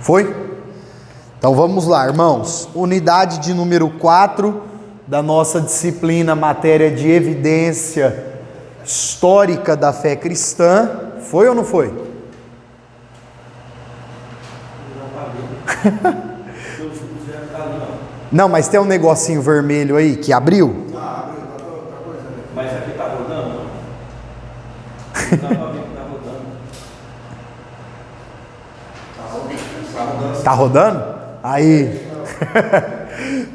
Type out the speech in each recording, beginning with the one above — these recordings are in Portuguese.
Foi? Então vamos lá, irmãos. Unidade de número 4 da nossa disciplina, matéria de evidência histórica da fé cristã. Foi ou não foi? Não, mas tem um negocinho vermelho aí que abriu. Abriu, tá coisa. Mas aqui tá rodando? Não dá pra ver que tá rodando. Tá rodando? Aí.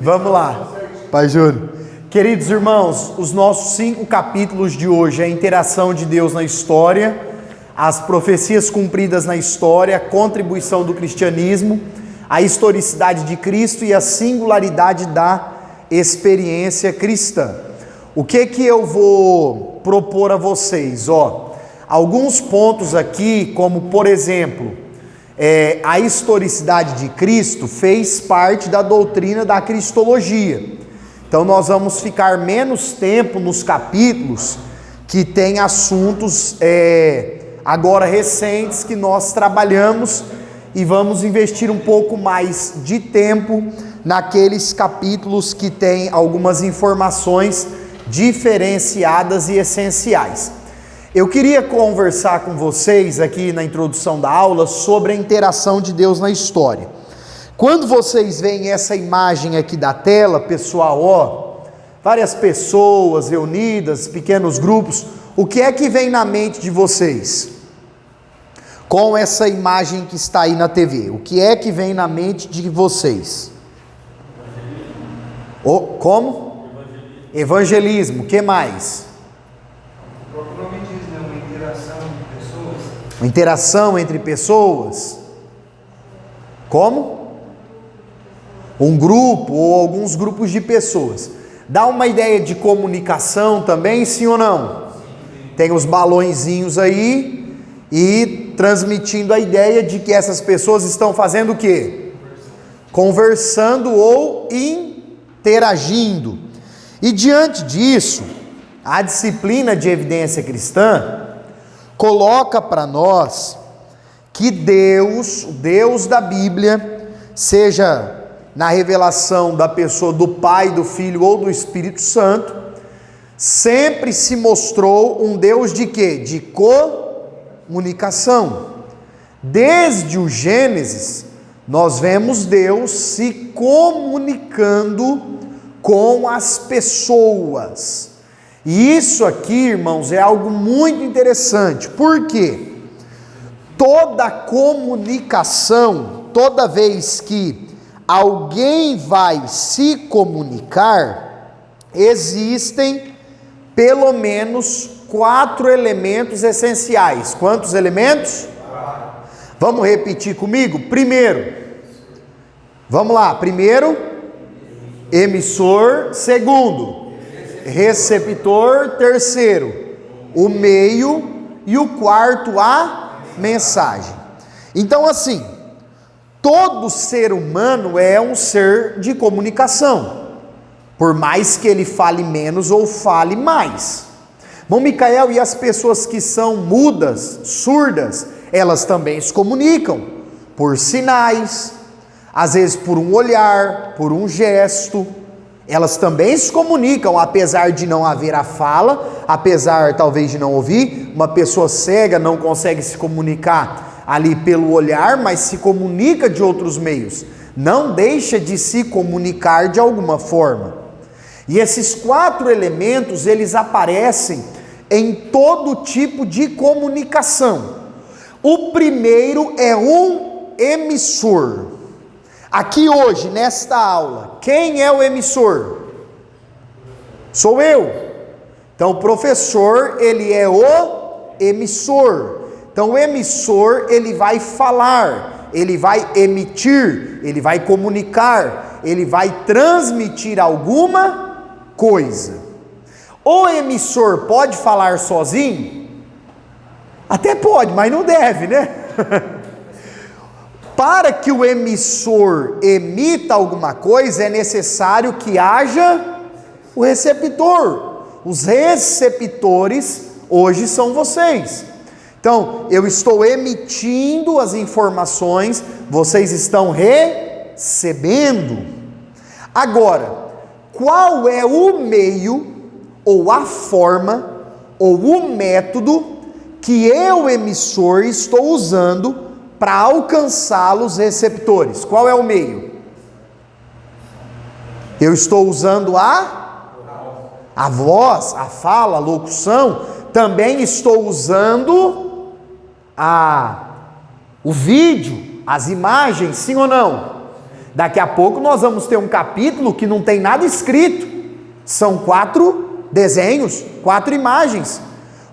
Vamos lá, Pai Júnior. Queridos irmãos, os nossos 5 capítulos de hoje, a interação de Deus na história, as profecias cumpridas na história, a contribuição do cristianismo, a historicidade de Cristo e a singularidade da experiência cristã. O que eu vou propor a vocês? Alguns pontos aqui, como por exemplo, a historicidade de Cristo fez parte da doutrina da cristologia. Então nós vamos ficar menos tempo nos capítulos que tem assuntos agora recentes que nós trabalhamos, e vamos investir um pouco mais de tempo naqueles capítulos que tem algumas informações diferenciadas e essenciais. Eu queria conversar com vocês aqui na introdução da aula sobre a interação de Deus na história. Quando vocês veem essa imagem aqui da tela, pessoal, várias pessoas reunidas, pequenos grupos, o que é que vem na mente de vocês? Com essa imagem que está aí na TV, o que é que vem na mente de vocês? Como? Evangelismo. O que mais? O próprio nome diz, né? Uma interação entre pessoas. Uma interação entre pessoas. Como? Um grupo ou alguns grupos de pessoas. Dá uma ideia de comunicação também, sim ou não? Tem os balõezinhos aí e transmitindo a ideia de que essas pessoas estão fazendo o quê? Conversando ou interagindo. E diante disso, a disciplina de evidência cristã coloca para nós que Deus, o Deus da Bíblia, seja na revelação da pessoa do Pai, do Filho ou do Espírito Santo, sempre se mostrou um Deus de quê? De comunicação. Desde o Gênesis, nós vemos Deus se comunicando com as pessoas. E isso aqui, irmãos, é algo muito interessante. Por quê? Toda comunicação, toda vez que alguém vai se comunicar, existem pelo menos 4 elementos essenciais. Quantos elementos? Vamos repetir comigo? Primeiro, vamos lá. Primeiro, emissor. Segundo, receptor. Terceiro, o meio. E o quarto, a mensagem. Então, assim, todo ser humano é um ser de comunicação, por mais que ele fale menos ou fale mais. Bom, Micael, e as pessoas que são mudas, surdas, elas também se comunicam por sinais, às vezes por um olhar, por um gesto. Elas também se comunicam, apesar de não haver a fala, apesar talvez de não ouvir. Uma pessoa cega não consegue se comunicar ali pelo olhar, mas se comunica de outros meios. Não deixa de se comunicar de alguma forma. E esses 4 elementos, eles aparecem em todo tipo de comunicação. O primeiro é um emissor. Aqui hoje, nesta aula, quem é o emissor? Sou eu. Então o professor, ele é o emissor. Então o emissor, ele vai falar, ele vai emitir, ele vai comunicar, ele vai transmitir alguma coisa. O emissor pode falar sozinho? Até pode, mas não deve, né? Para que o emissor emita alguma coisa, é necessário que haja o receptor. Os receptores hoje são vocês. Então, eu estou emitindo as informações, vocês estão recebendo. Agora, qual é o meio, ou a forma, ou o método que eu, emissor, estou usando para alcançar os receptores? Qual é o meio? Eu estou usando a voz, a fala, a locução. Também estou usando o vídeo, as imagens, sim ou não? Daqui a pouco nós vamos ter um capítulo que não tem nada escrito. São 4 desenhos, 4 imagens.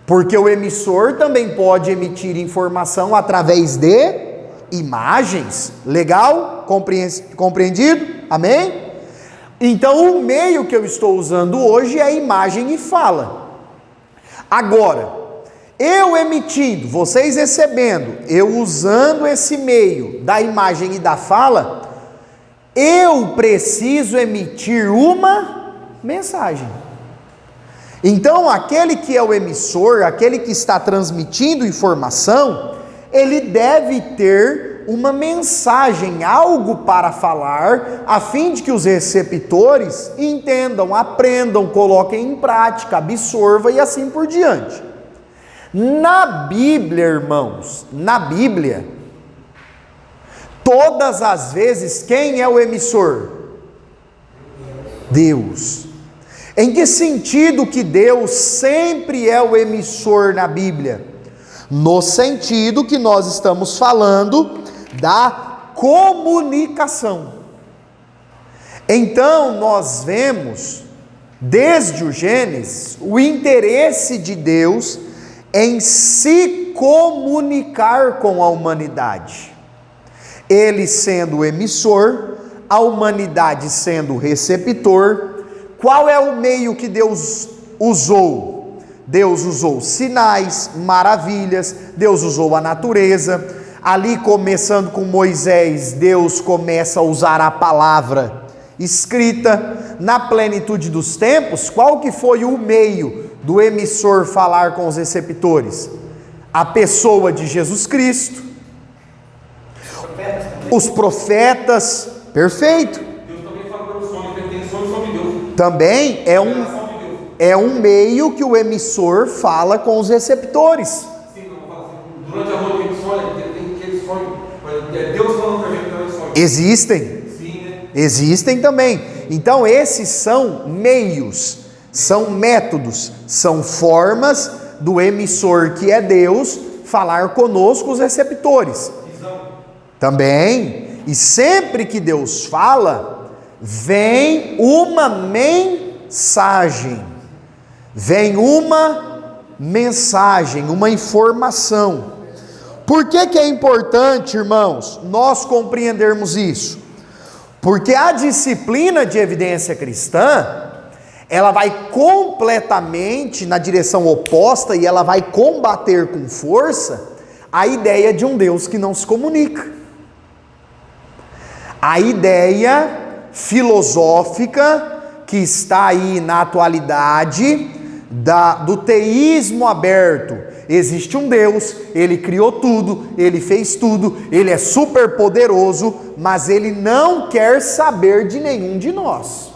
Porque o emissor também pode emitir informação através de imagens. Legal? Compreendido? Amém? Então, o meio que eu estou usando hoje é imagem e fala. Agora, eu emitindo, vocês recebendo, eu usando esse meio da imagem e da fala, eu preciso emitir uma mensagem. Então, aquele que é o emissor, aquele que está transmitindo informação, ele deve ter uma mensagem, algo para falar, a fim de que os receptores entendam, aprendam, coloquem em prática, absorvam e assim por diante. Na Bíblia, irmãos, na Bíblia, todas as vezes, quem é o emissor? Deus. Em que sentido que Deus sempre é o emissor na Bíblia? No sentido que nós estamos falando da comunicação. Então nós vemos, desde o Gênesis, o interesse de Deus em se comunicar com a humanidade. Ele sendo o emissor, a humanidade sendo o receptor. Qual é o meio que Deus usou? Deus usou sinais, maravilhas, Deus usou a natureza. Ali, começando com Moisés, Deus começa a usar a palavra escrita. Na plenitude dos tempos, qual que foi o meio do emissor falar com os receptores? A pessoa de Jesus Cristo. Os profetas, perfeito. Deus também fala pelo sonho, ele tem sonho sobre Deus. Também é um meio que o emissor fala com os receptores. Sim, não, fala assim, durante a noite ele sonha, tem aquele sonho, é Deus falando para a gente também sonho. Existem. Sim, né? Existem também. Então esses são meios, são métodos, são formas do emissor, que é Deus, falar conosco, os receptores. Também, e sempre que Deus fala, vem uma mensagem, uma informação. Por que é importante, irmãos, nós compreendermos isso? Porque a disciplina de evidência cristã, ela vai completamente na direção oposta e ela vai combater com força a ideia de um Deus que não se comunica. A ideia filosófica que está aí na atualidade do teísmo aberto. Existe um Deus, Ele criou tudo, Ele fez tudo, Ele é super poderoso, mas Ele não quer saber de nenhum de nós.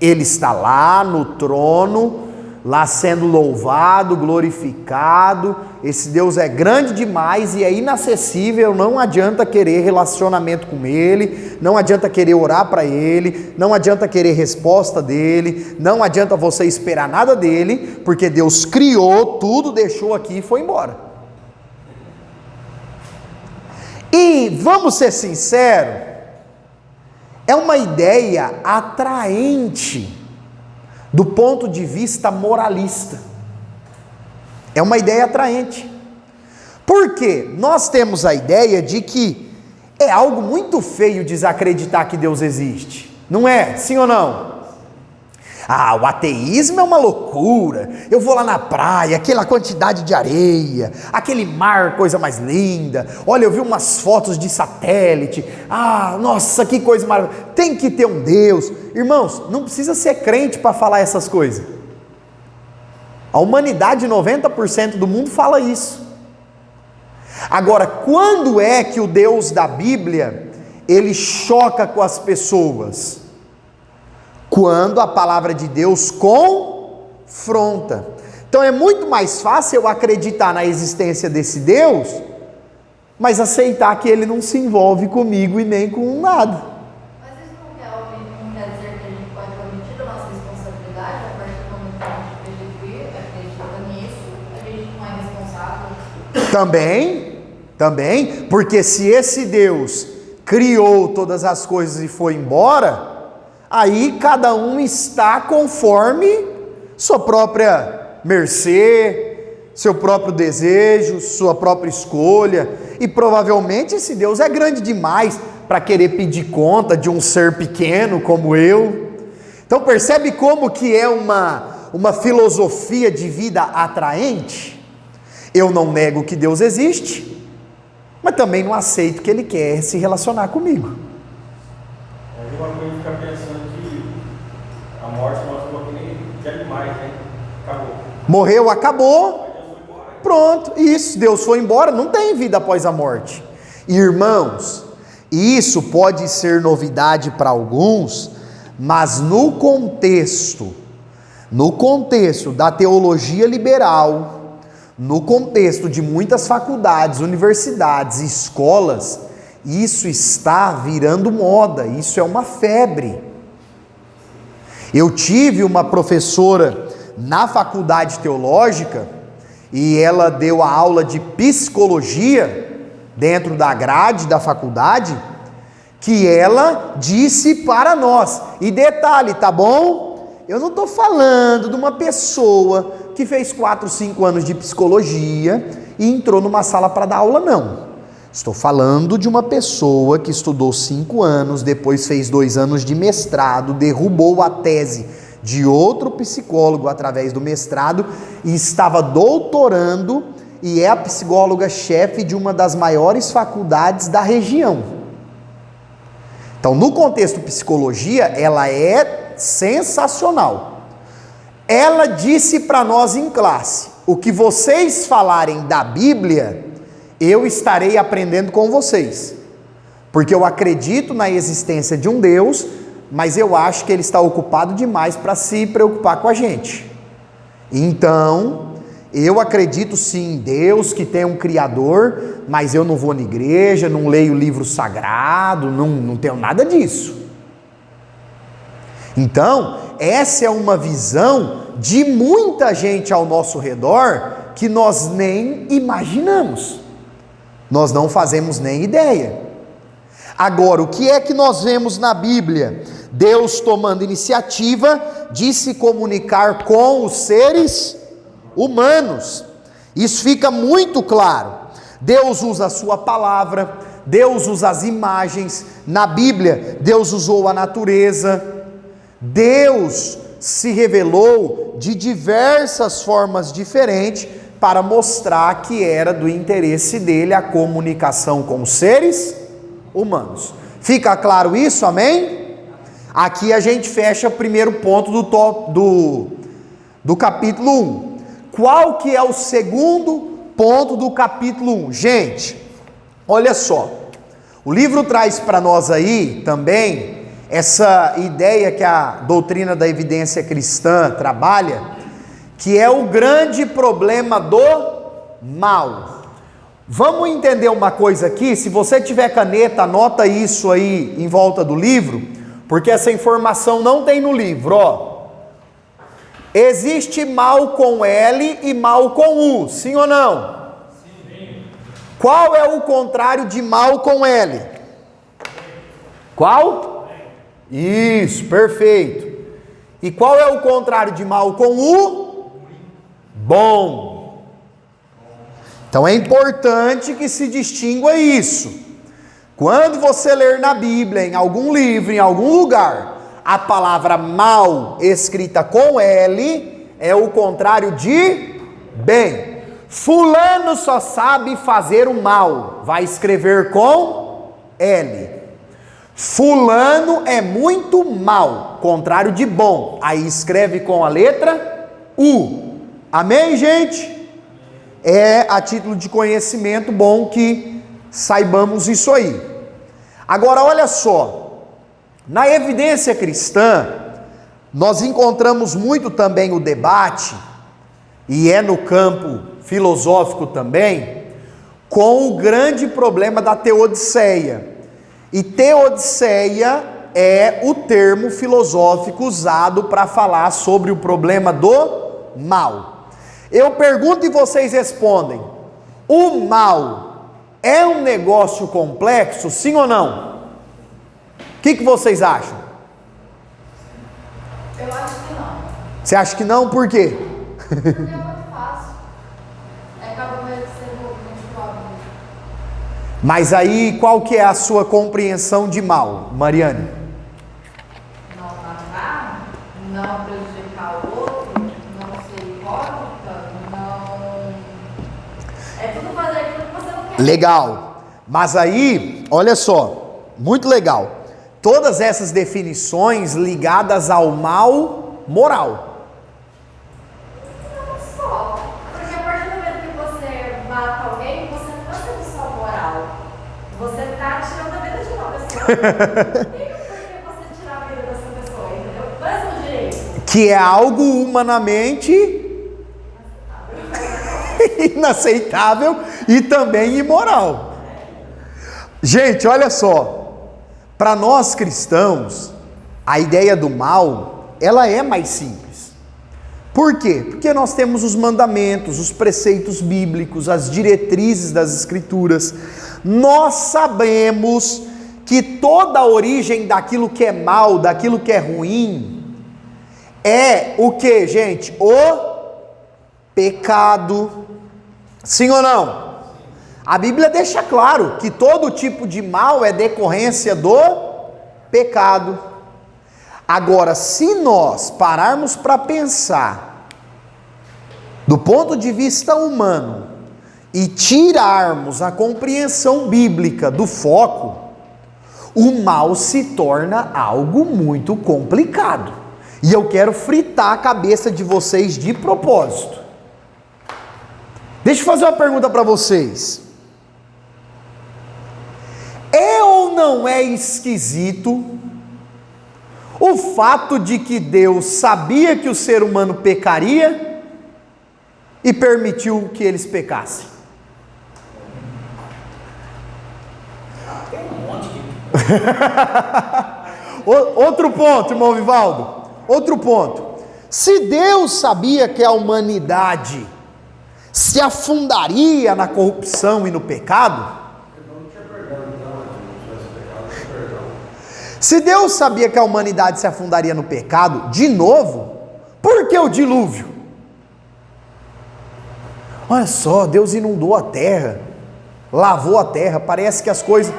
Ele está lá no trono, lá sendo louvado, glorificado. Esse Deus é grande demais e é inacessível, não adianta querer relacionamento com Ele, não adianta querer orar para Ele, não adianta querer resposta dEle, não adianta você esperar nada dEle, porque Deus criou tudo, deixou aqui e foi embora. E vamos ser sinceros, é uma ideia atraente do ponto de vista moralista. É uma ideia atraente. Por quê? Nós temos a ideia de que é algo muito feio desacreditar que Deus existe. Não é? Sim ou não? Ah, o ateísmo é uma loucura. Eu vou lá na praia, aquela quantidade de areia, aquele mar, coisa mais linda. Olha, eu vi umas fotos de satélite. Ah, nossa, que coisa maravilhosa. Tem que ter um Deus. Irmãos, não precisa ser crente para falar essas coisas. A humanidade, 90% do mundo fala isso. Agora, quando é que o Deus da Bíblia, ele choca com as pessoas? Quando a palavra de Deus confronta. Então é muito mais fácil eu acreditar na existência desse Deus, mas aceitar que ele não se envolve comigo e nem com nada. Mas isso não quer dizer que a gente pode omitir a nossa responsabilidade a partir do momento que a gente acredita nisso, a gente não é responsável? Também, porque se esse Deus criou todas as coisas e foi embora, aí cada um está conforme sua própria mercê, seu próprio desejo, sua própria escolha, e provavelmente esse Deus é grande demais para querer pedir conta de um ser pequeno como eu. Então percebe como que é uma filosofia de vida atraente? Eu não nego que Deus existe, mas também não aceito que Ele quer se relacionar comigo. É uma coisa ficar pensando que a morte nós ficou que nem de animais, né? Acabou. Morreu, acabou. Pronto, isso, Deus foi embora, não tem vida após a morte. Irmãos, isso pode ser novidade para alguns, mas no contexto da teologia liberal, no contexto de muitas faculdades, universidades, escolas, isso está virando moda, isso é uma febre. Eu tive uma professora na faculdade teológica, e ela deu a aula de psicologia dentro da grade da faculdade, que ela disse para nós, e detalhe, tá bom? Eu não estou falando de uma pessoa que fez 4, 5 anos de psicologia e entrou numa sala para dar aula, não. Estou falando de uma pessoa que estudou 5 anos, depois fez 2 anos de mestrado, derrubou a tese de outro psicólogo através do mestrado e estava doutorando e é a psicóloga-chefe de uma das maiores faculdades da região. Então, no contexto psicologia, ela é sensacional. Ela disse para nós em classe: o que vocês falarem da Bíblia, eu estarei aprendendo com vocês, porque eu acredito na existência de um Deus, mas eu acho que ele está ocupado demais para se preocupar com a gente. Então, eu acredito sim em Deus, que tem um Criador, mas eu não vou na igreja, não leio livro sagrado, não tenho nada disso. Então, essa é uma visão de muita gente ao nosso redor que nós nem imaginamos. Nós não fazemos nem ideia. Agora, o que é que nós vemos na Bíblia? Deus tomando iniciativa de se comunicar com os seres humanos. Isso fica muito claro. Deus usa a sua palavra, Deus usa as imagens. Na Bíblia, Deus usou a natureza. Deus se revelou de diversas formas diferentes para mostrar que era do interesse dele a comunicação com os seres humanos. Fica claro isso? Amém? Aqui a gente fecha o primeiro ponto do capítulo 1. Qual que é o segundo ponto do capítulo 1? Gente, olha só. O livro traz para nós aí também essa ideia que a doutrina da evidência cristã trabalha, que é o grande problema do mal. Vamos entender uma coisa aqui. Se você tiver caneta, anota isso aí em volta do livro, porque essa informação não tem no livro, ó. Existe mal com L e mal com U, sim ou não? Sim. Qual é o contrário de mal com L? Qual? Isso, perfeito. E qual é o contrário de mal com U? Bom. Então é importante que se distingua isso. Quando você ler na Bíblia, em algum livro, em algum lugar, a palavra mal escrita com L é o contrário de bem. Fulano só sabe fazer o mal, vai escrever com L. Fulano é muito mal, contrário de bom, aí escreve com a letra U. Amém, gente? é a título de conhecimento bom que saibamos isso aí. Agora olha só, na evidência cristã, nós encontramos muito também o debate, e é no campo filosófico também, com o grande problema da teodiceia. E teodiceia é o termo filosófico usado para falar sobre o problema do mal. Eu pergunto e vocês respondem: o mal é um negócio complexo, sim ou não? O que vocês acham? Eu acho que não. Você acha que não? Por quê? Porque é muito fácil. Acaba com ele sendo muito óbvio. Mas aí, qual que é a sua compreensão de mal, Mariane? Não matar, não prejudicar o outro, não ser hipócrita, não... É tudo fazer aquilo que você não quer. Legal. Mas aí, olha só, muito legal. Todas essas definições ligadas ao mal moral. Não só. Porque a partir do momento que você mata alguém, você não está sendo só moral. Você está tirando a vida de uma pessoa. Não tem por que você tirar a vida dessa pessoa, entendeu? Mas o direito. Que é algo humanamente inaceitável e também imoral. Gente, olha só. Para nós cristãos, a ideia do mal, ela é mais simples. Por quê? Porque nós temos os mandamentos, os preceitos bíblicos, as diretrizes das escrituras. Nós sabemos que toda a origem daquilo que é mal, daquilo que é ruim, é o que, gente? O pecado. Sim ou não? A Bíblia deixa claro que todo tipo de mal é decorrência do pecado. Agora, se nós pararmos para pensar do ponto de vista humano e tirarmos a compreensão bíblica do foco, o mal se torna algo muito complicado. E eu quero fritar a cabeça de vocês de propósito. Deixa eu fazer uma pergunta para vocês. É ou não é esquisito o fato de que Deus sabia que o ser humano pecaria e permitiu que eles pecassem? Tem um monte de... Outro ponto, irmão Vivaldo. Outro ponto. Se Deus sabia que a humanidade se afundaria na corrupção e no pecado, se Deus sabia que a humanidade se afundaria no pecado, de novo, por que o dilúvio? Olha só, Deus inundou a terra, lavou a terra, parece que as coisas...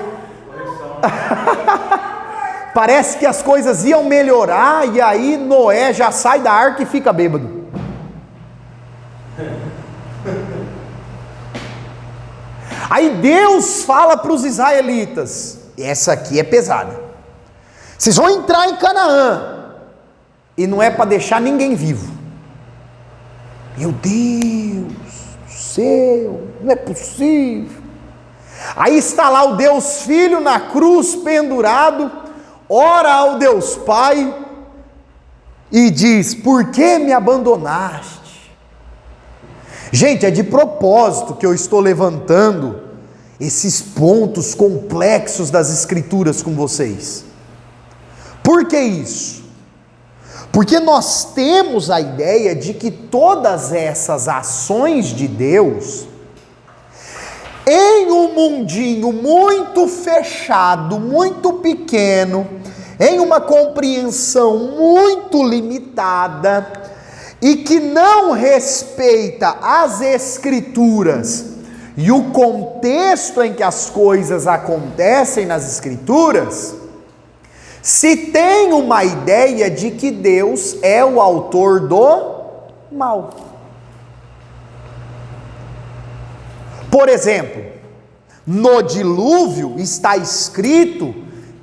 parece que as coisas iam melhorar, e aí Noé já sai da arca e fica bêbado. Aí Deus fala para os israelitas, essa aqui é pesada. Vocês vão entrar em Canaã, e não é para deixar ninguém vivo. Meu Deus do céu, não é possível. Aí está lá o Deus Filho na cruz pendurado, ora ao Deus Pai e diz: por que me abandonaste? Gente, é de propósito que eu estou levantando esses pontos complexos das Escrituras com vocês. Por que isso? Porque nós temos a ideia de que todas essas ações de Deus, em um mundinho muito fechado, muito pequeno, em uma compreensão muito limitada, e que não respeita as Escrituras e o contexto em que as coisas acontecem nas Escrituras, se tem uma ideia de que Deus é o autor do mal. Por exemplo, no dilúvio está escrito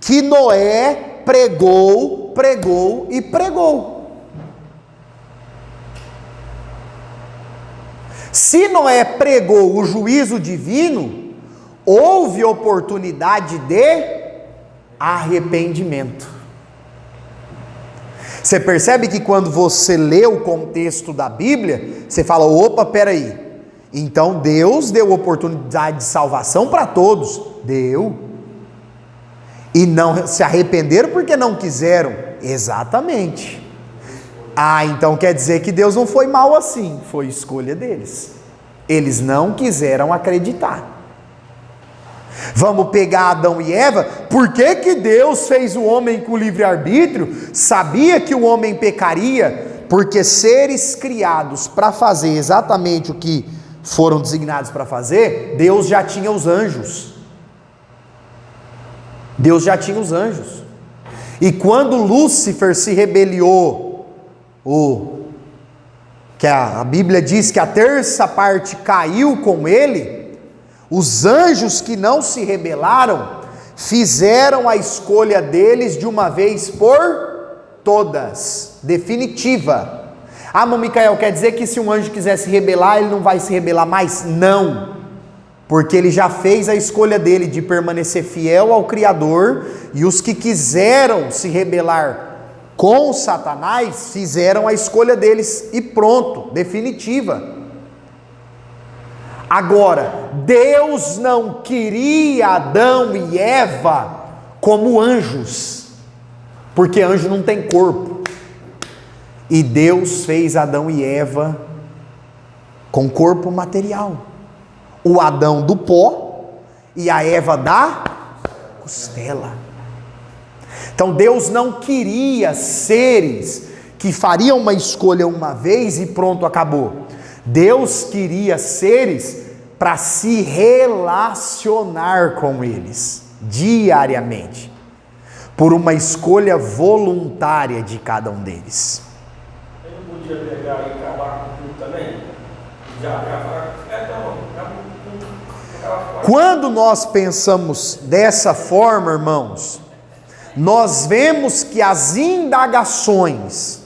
que Noé pregou, pregou e pregou. Se Noé pregou o juízo divino, houve oportunidade de arrependimento. Você percebe que quando você lê o contexto da Bíblia, você fala, opa, peraí, então Deus deu oportunidade de salvação para todos. Deu. E não se arrependeram porque não quiseram. Exatamente. Ah, então quer dizer que Deus não foi mal assim, foi escolha deles. Eles não quiseram acreditar. Vamos pegar Adão e Eva. Por que que Deus fez o homem com livre-arbítrio? Sabia que o homem pecaria, porque seres criados para fazer exatamente o que foram designados para fazer, Deus já tinha os anjos. Deus já tinha os anjos. E quando Lúcifer se rebeliou, que a Bíblia diz que a terça parte caiu com ele, os anjos que não se rebelaram, fizeram a escolha deles de uma vez por todas, definitiva. Ah, mas Micael, quer dizer que se um anjo quiser se rebelar, ele não vai se rebelar mais? Não, porque ele já fez a escolha dele de permanecer fiel ao Criador, e os que quiseram se rebelar com Satanás, fizeram a escolha deles e pronto, definitiva. Agora, Deus não queria Adão e Eva como anjos, porque anjo não tem corpo, e Deus fez Adão e Eva com corpo material, o Adão do pó e a Eva da costela. Então Deus não queria seres que fariam uma escolha uma vez e pronto, acabou. Deus queria seres para se relacionar com eles diariamente, por uma escolha voluntária de cada um deles. Ele não podia pegar e acabar com tudo também? Já falar, Quando nós pensamos dessa forma, irmãos, nós vemos que as indagações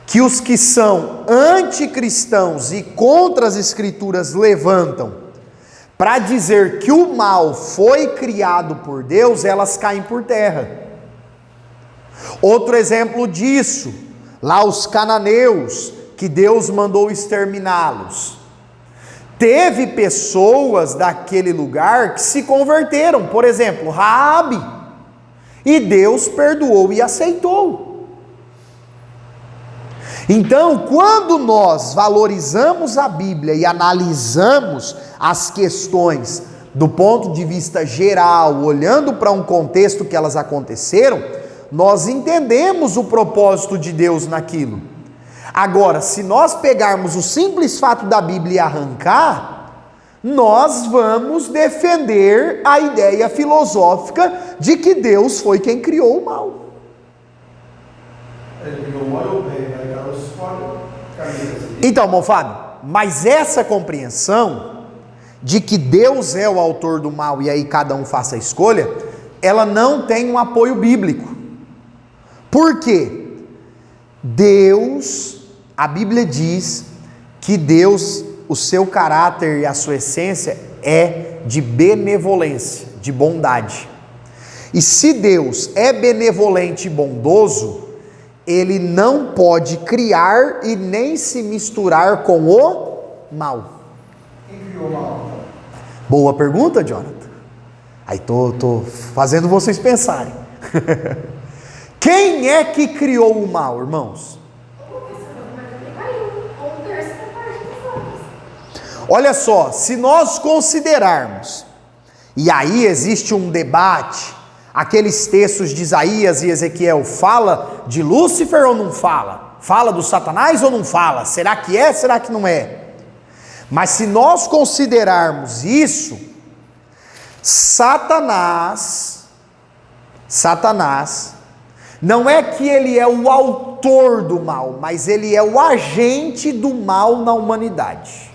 que os que são anticristãos e contra as escrituras levantam para dizer que o mal foi criado por Deus, elas caem por terra. Outro exemplo disso, lá os cananeus, que Deus mandou exterminá-los. Teve pessoas daquele lugar que se converteram, por exemplo, Raabe, e Deus perdoou e aceitou. Então, quando nós valorizamos a Bíblia e analisamos as questões do ponto de vista geral, olhando para um contexto que elas aconteceram, nós entendemos o propósito de Deus naquilo. Agora, se nós pegarmos o simples fato da Bíblia e arrancar, nós vamos defender a ideia filosófica de que Deus foi quem criou o mal. Ele criou o mal e o bem, né? Ela escolhe caminhos. Então, irmão Fábio, mas essa compreensão de que Deus é o autor do mal e aí cada um faça a escolha, ela não tem um apoio bíblico. Por quê? Deus, a Bíblia diz que Deus, o seu caráter e a sua essência é de benevolência, de bondade. E se Deus é benevolente e bondoso, Ele não pode criar e nem se misturar com o mal. Quem criou o mal? Boa pergunta, Jonathan. Aí tô fazendo vocês pensarem. Quem é que criou o mal, irmãos? Olha só, se nós considerarmos, e aí existe um debate, aqueles textos de Isaías e Ezequiel, fala de Lúcifer ou não fala? Fala do Satanás ou não fala? Será que é, será que não é? Mas se nós considerarmos isso, Satanás, não é que ele é o autor do mal, mas ele é o agente do mal na humanidade.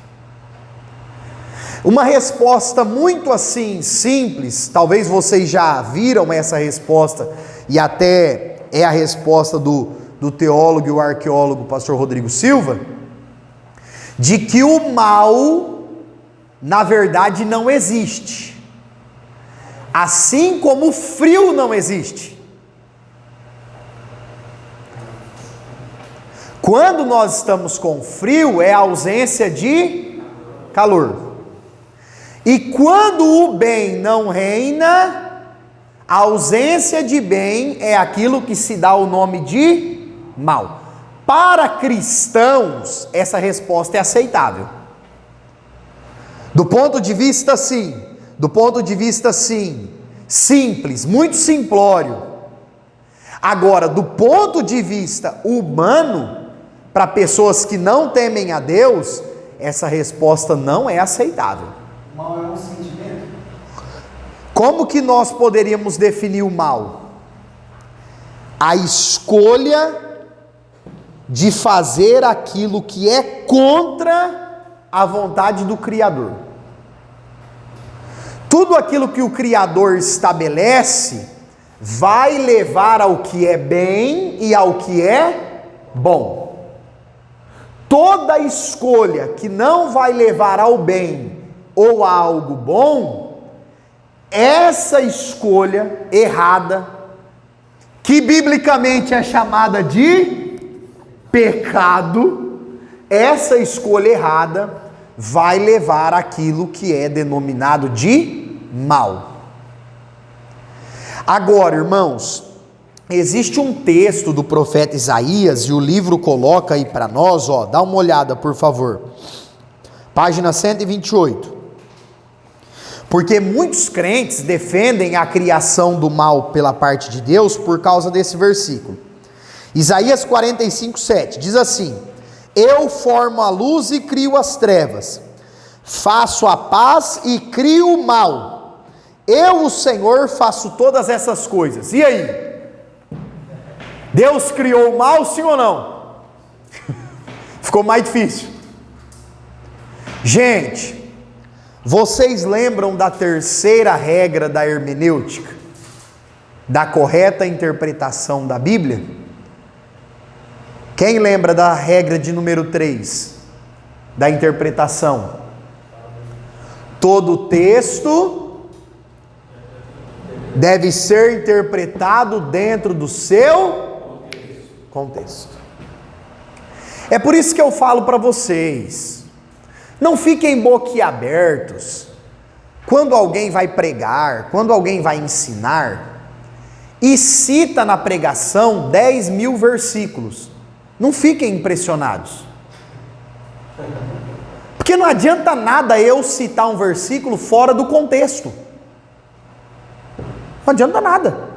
Uma resposta muito assim, simples, talvez vocês já viram essa resposta, e até é a resposta do teólogo e o arqueólogo pastor Rodrigo Silva, de que o mal, na verdade, não existe. Assim como o frio não existe. Quando nós estamos com frio, é a ausência de calor. E quando o bem não reina, a ausência de bem é aquilo que se dá o nome de mal. Para cristãos, essa resposta é aceitável. Do ponto de vista simples, muito simplório. Agora, do ponto de vista humano, para pessoas que não temem a Deus, essa resposta não é aceitável. O mal é um sentimento? Como que nós poderíamos definir o mal? A escolha de fazer aquilo que é contra a vontade do Criador. Tudo aquilo que o Criador estabelece vai levar ao que é bem e ao que é bom. Toda escolha que não vai levar ao bem ou a algo bom, essa escolha errada, que biblicamente é chamada de pecado, essa escolha errada vai levar àquilo que é denominado de mal. Agora, irmãos, existe um texto do profeta Isaías, e o livro coloca aí para nós, dá uma olhada por favor, página 128, porque muitos crentes defendem a criação do mal pela parte de Deus por causa desse versículo. Isaías 45:7 diz assim: eu formo a luz e crio as trevas, faço a paz e crio o mal, eu, o Senhor, faço todas essas coisas. E aí? Deus criou o mal, sim ou não? Ficou mais difícil. Gente, vocês lembram da terceira regra da hermenêutica? Da correta interpretação da Bíblia? Quem lembra da regra de número 3? Da interpretação. Todo texto deve ser interpretado dentro do seu contexto. É por isso que eu falo para vocês, não fiquem boquiabertos quando alguém vai pregar, quando alguém vai ensinar e cita na pregação 10.000 versículos. Não fiquem impressionados, porque não adianta nada eu citar um versículo fora do contexto. Não adianta nada.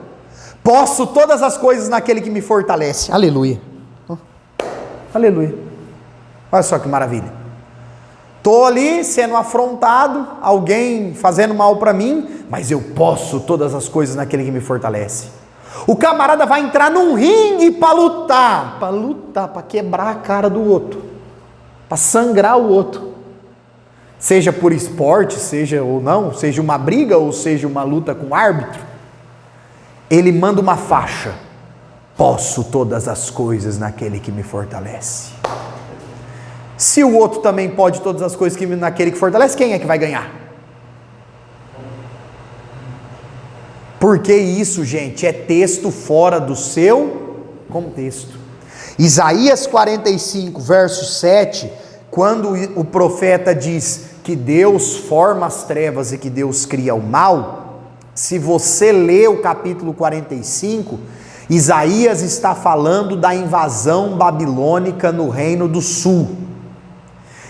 Posso todas as coisas naquele que me fortalece. Aleluia. Aleluia. Olha só que maravilha. Estou ali sendo afrontado, alguém fazendo mal para mim, mas eu posso todas as coisas naquele que me fortalece. O camarada vai entrar num ringue para lutar, para quebrar a cara do outro, para sangrar o outro. Seja por esporte, seja ou não, seja uma briga ou seja uma luta com o árbitro. Ele manda uma faixa: posso todas as coisas naquele que me fortalece. Se o outro também pode todas as coisas naquele que fortalece, quem é que vai ganhar? Porque isso, gente, é texto fora do seu contexto. Isaías 45, verso 7, quando o profeta diz que Deus forma as trevas e que Deus cria o mal, se você lê o capítulo 45, Isaías está falando da invasão babilônica no reino do sul.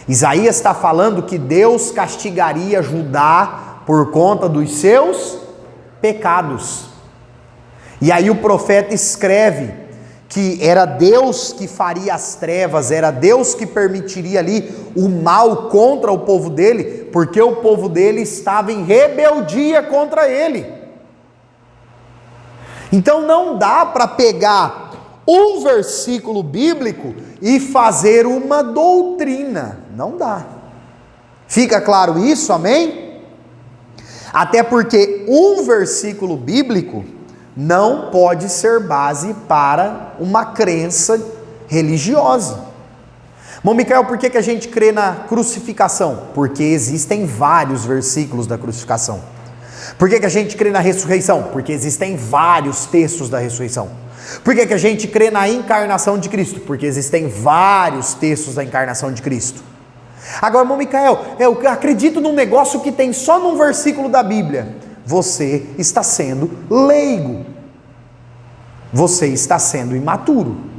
Isaías está falando que Deus castigaria Judá por conta dos seus pecados. E aí o profeta escreve que era Deus que faria as trevas, era Deus que permitiria ali o mal contra o povo dele, porque o povo dele estava em rebeldia contra ele. Então não dá para pegar um versículo bíblico e fazer uma doutrina, não dá. Fica claro isso, amém? Até porque um versículo bíblico não pode ser base para uma crença religiosa. Irmão Micael, por que a gente crê na crucificação? Porque existem vários versículos da crucificação. Por que a gente crê na ressurreição? Porque existem vários textos da ressurreição. Por que a gente crê na encarnação de Cristo? Porque existem vários textos da encarnação de Cristo. Agora, irmão Micael, eu acredito num negócio que tem só num versículo da Bíblia. Você está sendo leigo. Você está sendo imaturo.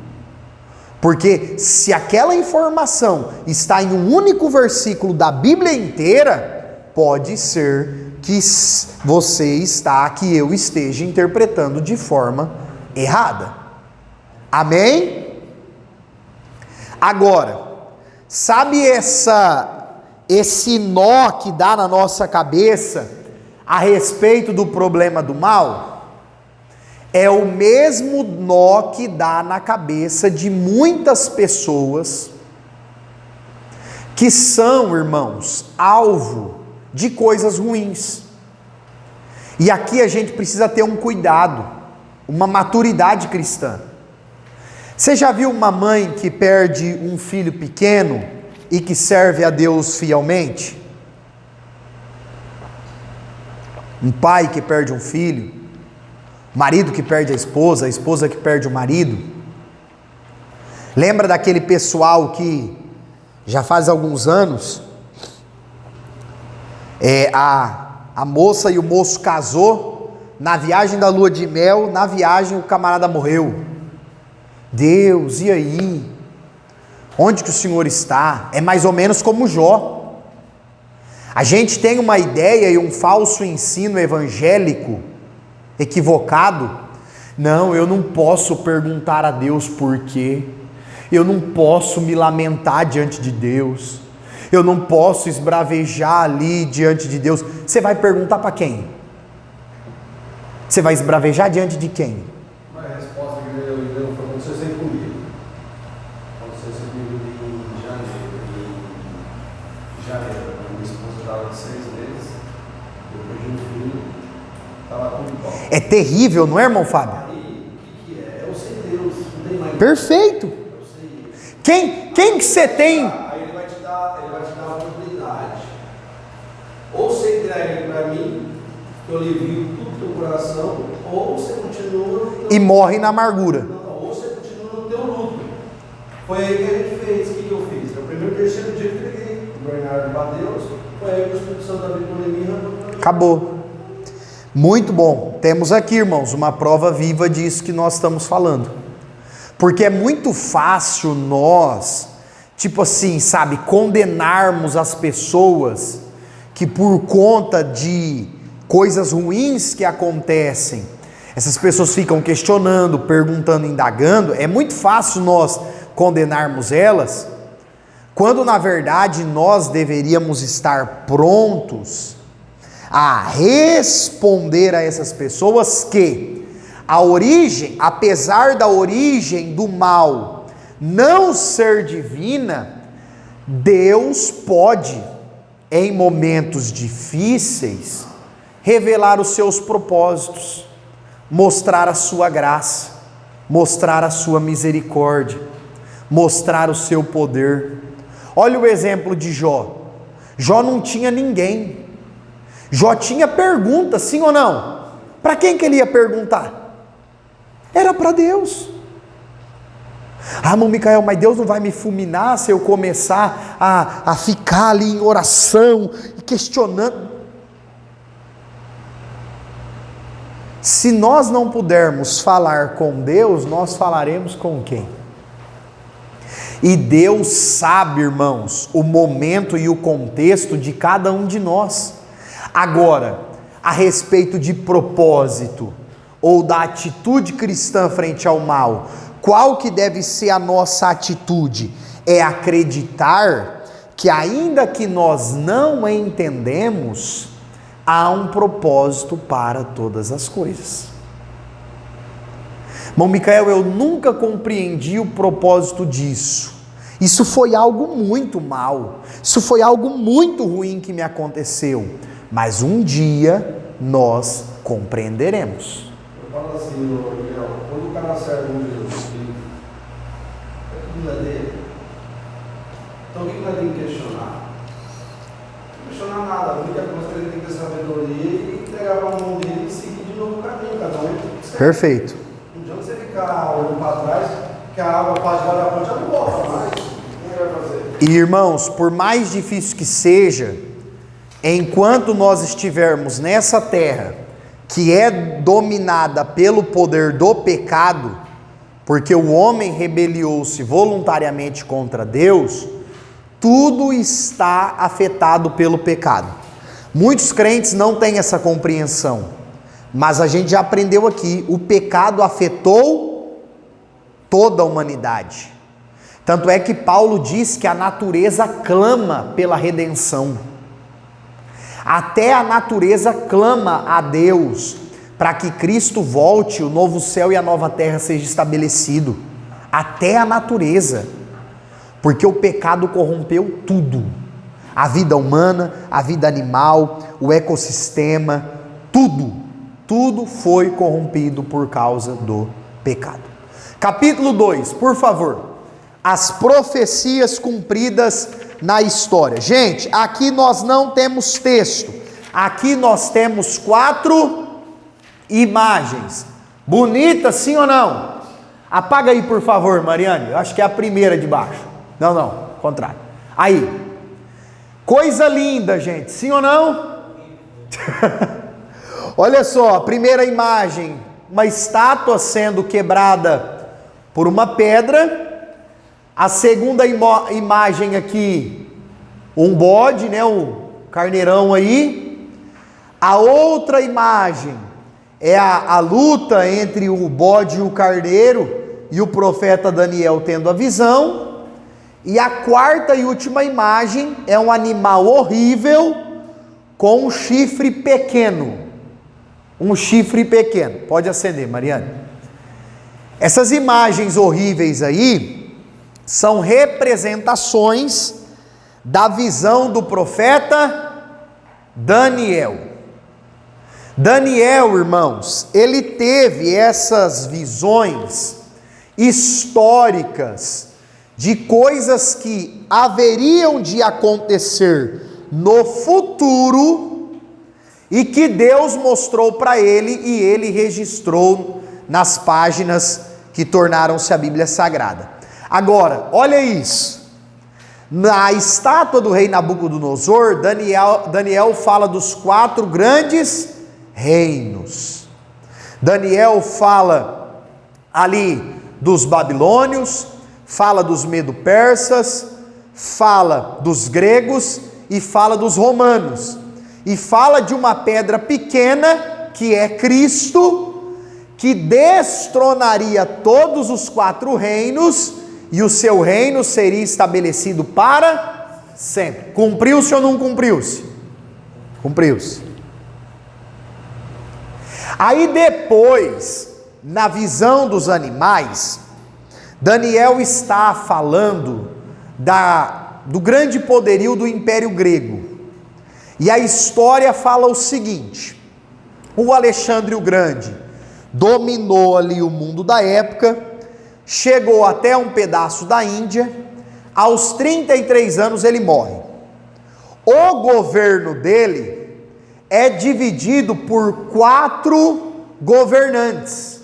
Porque se aquela informação está em um único versículo da Bíblia inteira, pode ser que que eu esteja interpretando de forma errada. Amém? Agora, sabe esse nó que dá na nossa cabeça a respeito do problema do mal? É o mesmo nó que dá na cabeça de muitas pessoas que são, irmãos, alvo de coisas ruins. E aqui a gente precisa ter um cuidado, uma maturidade cristã. Você já viu uma mãe que perde um filho pequeno e que serve a Deus fielmente? Um pai que perde um filho? Marido que perde a esposa que perde o marido? Lembra daquele pessoal que já faz alguns anos, a moça e o moço casou, na viagem da lua de mel, na viagem o camarada morreu. Deus, e aí? Onde que o Senhor está? É mais ou menos como Jó. A gente tem uma ideia e um falso ensino evangélico equivocado. Não, eu não posso perguntar a Deus por quê. Eu não posso me lamentar diante de Deus. Eu não posso esbravejar ali diante de Deus. Você vai perguntar para quem? Você vai esbravejar diante de quem? A resposta que eu dei foi: aconteceu sempre comigo. Aconteceu sempre comigo em janeiro. Minha esposa estava de 6 meses, depois de um filho, estava com dó. É terrível, não é, irmão Fábio? Aí, o que é? Eu sei Deus, não tem mais. Perfeito. Eu sei isso. Quem que você tem? Aí ele vai te dar a oportunidade. Ou você entrega para mim, que eu alivio tudo do teu coração, ou você continua E morre na amargura. ou você continua no teu luto. Foi aí que a gente fez. O que eu fiz? No primeiro, terceiro dia que eu liguei o Bernardo para Deus, foi aí que o Espírito Santo abriu por mim. Acabou. Muito bom. Temos aqui, irmãos, uma prova viva disso que nós estamos falando. Porque é muito fácil nós, tipo assim, sabe, condenarmos as pessoas que por conta de coisas ruins que acontecem, essas pessoas ficam questionando, perguntando, indagando. É muito fácil nós condenarmos elas, quando na verdade nós deveríamos estar prontos a responder a essas pessoas que a origem, apesar da origem do mal não ser divina, Deus pode, em momentos difíceis, revelar os seus propósitos, mostrar a sua graça, mostrar a sua misericórdia, mostrar o seu poder. Olha o exemplo de Jó. Jó não tinha ninguém. Jó tinha pergunta, sim ou não? Para quem que ele ia perguntar? Era para Deus. Ah, irmão Micael, mas Deus não vai me fulminar se eu começar a ficar ali em oração e questionando. Se nós não pudermos falar com Deus, nós falaremos com quem? E Deus sabe, irmãos, o momento e o contexto de cada um de nós. Agora, a respeito de propósito ou da atitude cristã frente ao mal, qual que deve ser a nossa atitude? É acreditar que ainda que nós não entendemos, há um propósito para todas as coisas. Irmão Micael, eu nunca compreendi o propósito disso. Isso foi algo muito mal. Isso foi algo muito ruim que me aconteceu. Mas um dia nós compreenderemos. Eu falo assim, Miguel, quando o cara serve um Jesus, é tudo dele. Então o que nós temos que questionar? Não questionar nada, a única coisa que ele tem que ter sabedoria e entregar para a mão dele e seguir de novo o caminho, cada um. Perfeito. Não adianta você ficar olhando para trás, que a água pode dar a ponte, já não volta mais. Como vai fazer? E irmãos, por mais difícil que seja, enquanto nós estivermos nessa terra, que é dominada pelo poder do pecado, porque o homem rebeliou-se voluntariamente contra Deus, tudo está afetado pelo pecado. Muitos crentes não têm essa compreensão, mas a gente já aprendeu aqui, o pecado afetou toda a humanidade. Tanto é que Paulo diz que a natureza clama pela redenção. Até a natureza clama a Deus para que Cristo volte, o novo céu e a nova terra seja estabelecido. Até a natureza. Porque o pecado corrompeu tudo. A vida humana, a vida animal, o ecossistema, tudo. Tudo foi corrompido por causa do pecado. Capítulo 2, por favor. As profecias cumpridas na história. Gente, aqui nós não temos texto. Aqui nós temos 4 imagens. Bonitas, sim ou não? Apaga aí, por favor, Mariane. Eu acho que é a primeira de baixo. Não, contrário. Aí. Coisa linda, gente. Sim ou não? Olha só, a primeira imagem. Uma estátua sendo quebrada por uma pedra. A segunda imagem aqui, um bode, né, o carneirão aí. A outra imagem é a luta entre o bode e o carneiro e o profeta Daniel tendo a visão. E a quarta e última imagem é um animal horrível com um chifre pequeno. Um chifre pequeno. Pode acender, Mariane. Essas imagens horríveis aí são representações da visão do profeta Daniel. Daniel, irmãos, ele teve essas visões históricas de coisas que haveriam de acontecer no futuro e que Deus mostrou para ele e ele registrou nas páginas que tornaram-se a Bíblia Sagrada. Agora, olha isso, na estátua do rei Nabucodonosor, Daniel fala dos 4 grandes reinos. Daniel fala ali dos babilônios, fala dos medo-persas, fala dos gregos e fala dos romanos. E fala de uma pedra pequena, que é Cristo, que destronaria todos os 4 reinos, e o seu reino seria estabelecido para sempre. Cumpriu-se ou não cumpriu-se? Cumpriu-se. Aí depois, na visão dos animais, Daniel está falando do grande poderio do Império Grego. E a história fala o seguinte: o Alexandre o Grande dominou ali o mundo da época, chegou até um pedaço da Índia, aos 33 anos ele morre. O governo dele é dividido por 4 governantes,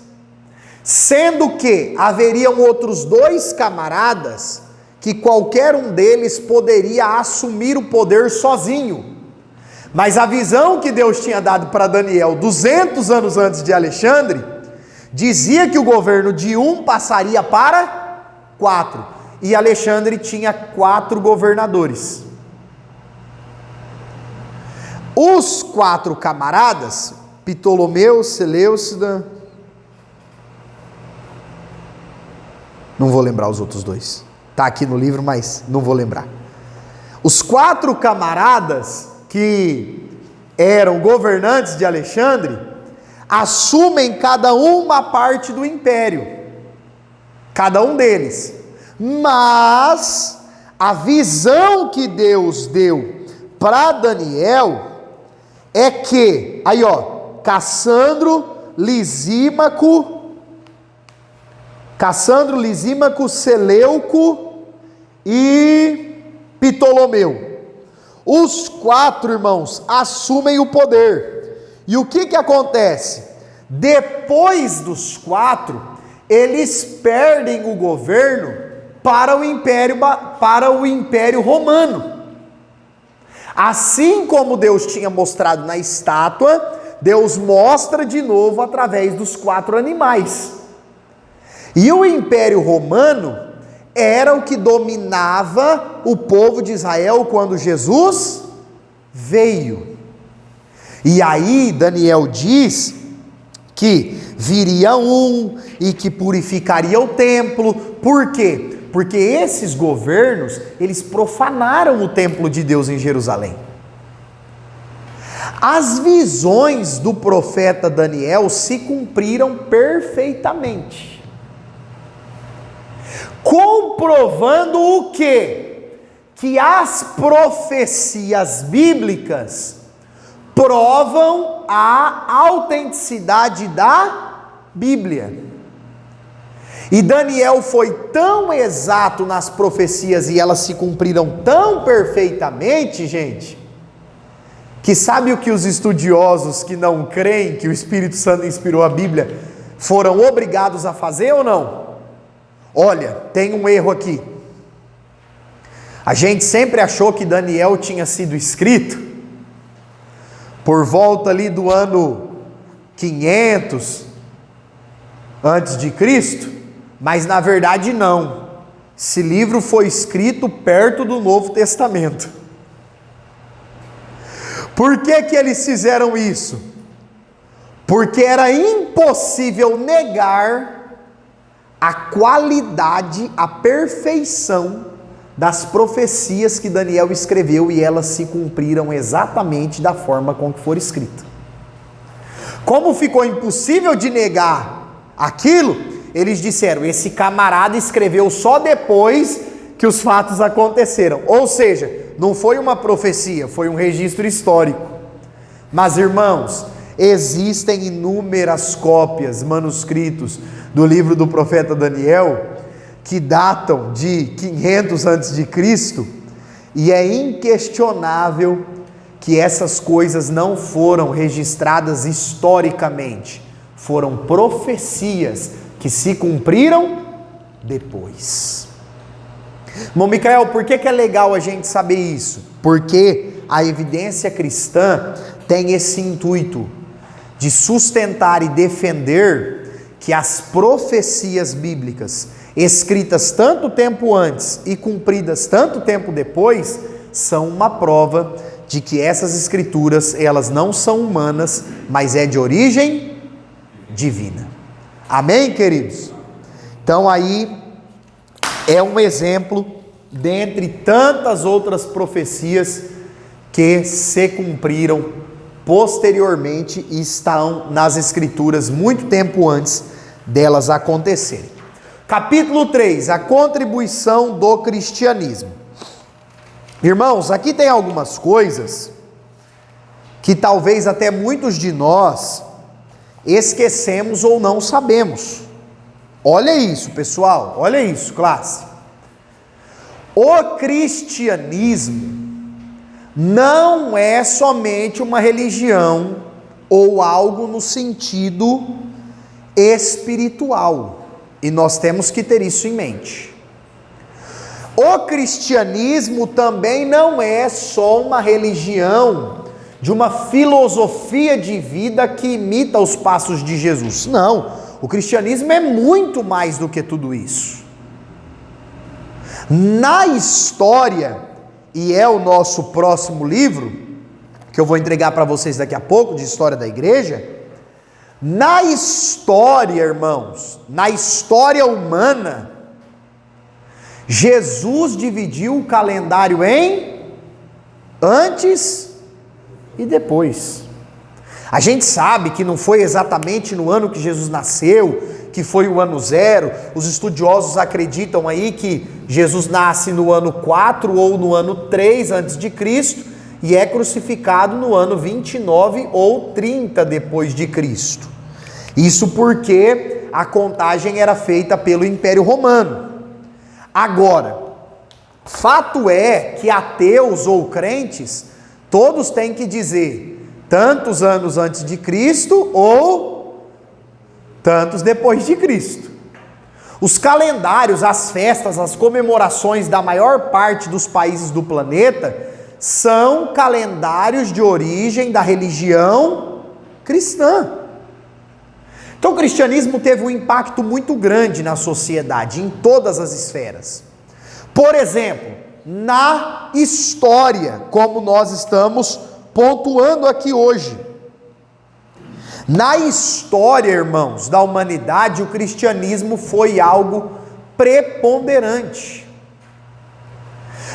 sendo que haveriam outros 2 camaradas que qualquer um deles poderia assumir o poder sozinho. Mas a visão que Deus tinha dado para Daniel 200 anos antes de Alexandre dizia que o governo de um passaria para 4. E Alexandre tinha 4 governadores. Os 4 camaradas, Ptolomeu, Seleucida, não vou lembrar os outros 2. Está aqui no livro, mas não vou lembrar. Os 4 camaradas que eram governantes de Alexandre assumem cada uma parte do império, cada um deles. Mas a visão que Deus deu para Daniel é que, aí ó, Cassandro, Lisímaco, Seleuco e Ptolomeu. Os 4 irmãos assumem o poder. E o que acontece? Depois dos 4, eles perdem o governo para o Império Romano. Assim como Deus tinha mostrado na estátua, Deus mostra de novo através dos 4 animais. E o Império Romano era o que dominava o povo de Israel quando Jesus veio. E aí Daniel diz que viria um e que purificaria o templo. Por quê? Porque esses governos, eles profanaram o templo de Deus em Jerusalém. As visões do profeta Daniel se cumpriram perfeitamente. Comprovando o quê? Que as profecias bíblicas provam a autenticidade da Bíblia. E Daniel foi tão exato nas profecias e elas se cumpriram tão perfeitamente, gente, que sabe o que os estudiosos que não creem que o Espírito Santo inspirou a Bíblia foram obrigados a fazer ou não? Olha, tem um erro aqui. A gente sempre achou que Daniel tinha sido escrito por volta ali do ano 500 antes de Cristo, mas na verdade não. Esse livro foi escrito perto do Novo Testamento. Por que eles fizeram isso? Porque era impossível negar a qualidade, a perfeição das profecias que Daniel escreveu, e elas se cumpriram exatamente da forma com que foram escritas. Como ficou impossível de negar aquilo, eles disseram: esse camarada escreveu só depois que os fatos aconteceram. Ou seja, não foi uma profecia, foi um registro histórico. Mas irmãos, existem inúmeras cópias, manuscritos do livro do profeta Daniel que datam de 500 a.C., e é inquestionável que essas coisas não foram registradas historicamente, foram profecias que se cumpriram depois. Irmão Micael, por que é legal a gente saber isso? Porque a evidência cristã tem esse intuito de sustentar e defender que as profecias bíblicas, escritas tanto tempo antes e cumpridas tanto tempo depois, são uma prova de que essas escrituras, elas não são humanas, mas é de origem divina. Amém, queridos? Então aí é um exemplo dentre tantas outras profecias que se cumpriram posteriormente e estão nas escrituras muito tempo antes delas acontecerem. Capítulo 3, a contribuição do cristianismo. Irmãos, aqui tem algumas coisas que talvez até muitos de nós esquecemos ou não sabemos. Olha isso, pessoal, olha isso, classe. O cristianismo não é somente uma religião ou algo no sentido espiritual. E nós temos que ter isso em mente. O cristianismo também não é só uma religião de uma filosofia de vida que imita os passos de Jesus. Não, o cristianismo é muito mais do que tudo isso. Na história, e é o nosso próximo livro, que eu vou entregar para vocês daqui a pouco, de história da igreja. Na história, irmãos, na história humana, Jesus dividiu o calendário em antes e depois. A gente sabe que não foi exatamente no ano que Jesus nasceu, que foi o ano 0. Os estudiosos acreditam aí que Jesus nasce no ano 4 ou no ano 3 antes de Cristo e é crucificado no ano 29 ou 30 depois de Cristo. Isso porque a contagem era feita pelo Império Romano. Agora, Fato é que ateus ou crentes, todos têm que dizer tantos anos antes de Cristo ou tantos depois de Cristo. Os calendários, as festas, as comemorações da maior parte dos países do planeta são calendários de origem da religião cristã. Então o cristianismo teve um impacto muito grande na sociedade, em todas as esferas. Por exemplo, na história, como nós estamos pontuando aqui hoje. Na história, irmãos, da humanidade, o cristianismo foi algo preponderante.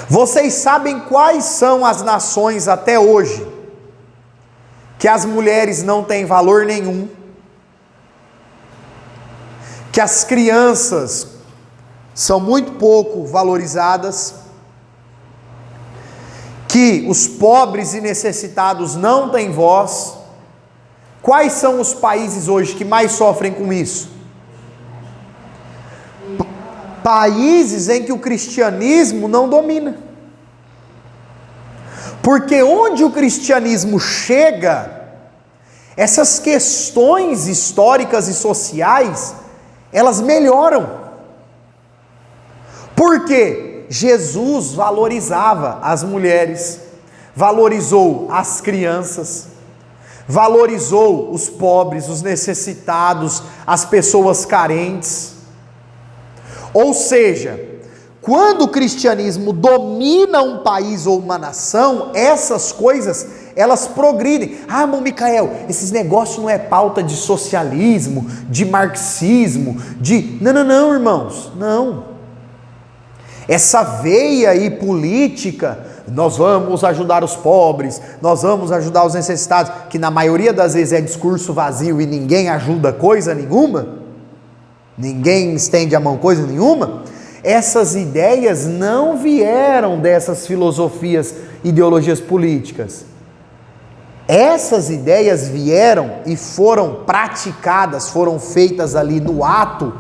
Vocês sabem quais são as nações até hoje que as mulheres não têm valor nenhum, que as crianças são muito pouco valorizadas, que os pobres e necessitados não têm voz? Quais são os países hoje que mais sofrem com isso? Países em que o cristianismo não domina. Porque onde o cristianismo chega, essas questões históricas e sociais, elas melhoram. Por quê? Jesus valorizava as mulheres, valorizou as crianças, valorizou os pobres, os necessitados, as pessoas carentes. Ou seja, quando o cristianismo domina um país ou uma nação, essas coisas, elas progridem. Ah, irmão Micael, esses negócios não é pauta de socialismo, de marxismo, de... Não, irmãos, não. Essa veia aí política, nós vamos ajudar os pobres, nós vamos ajudar os necessitados, que na maioria das vezes é discurso vazio e ninguém ajuda coisa nenhuma, ninguém estende a mão coisa nenhuma, essas ideias não vieram dessas filosofias, ideologias políticas. Essas ideias vieram e foram praticadas, foram feitas ali no ato,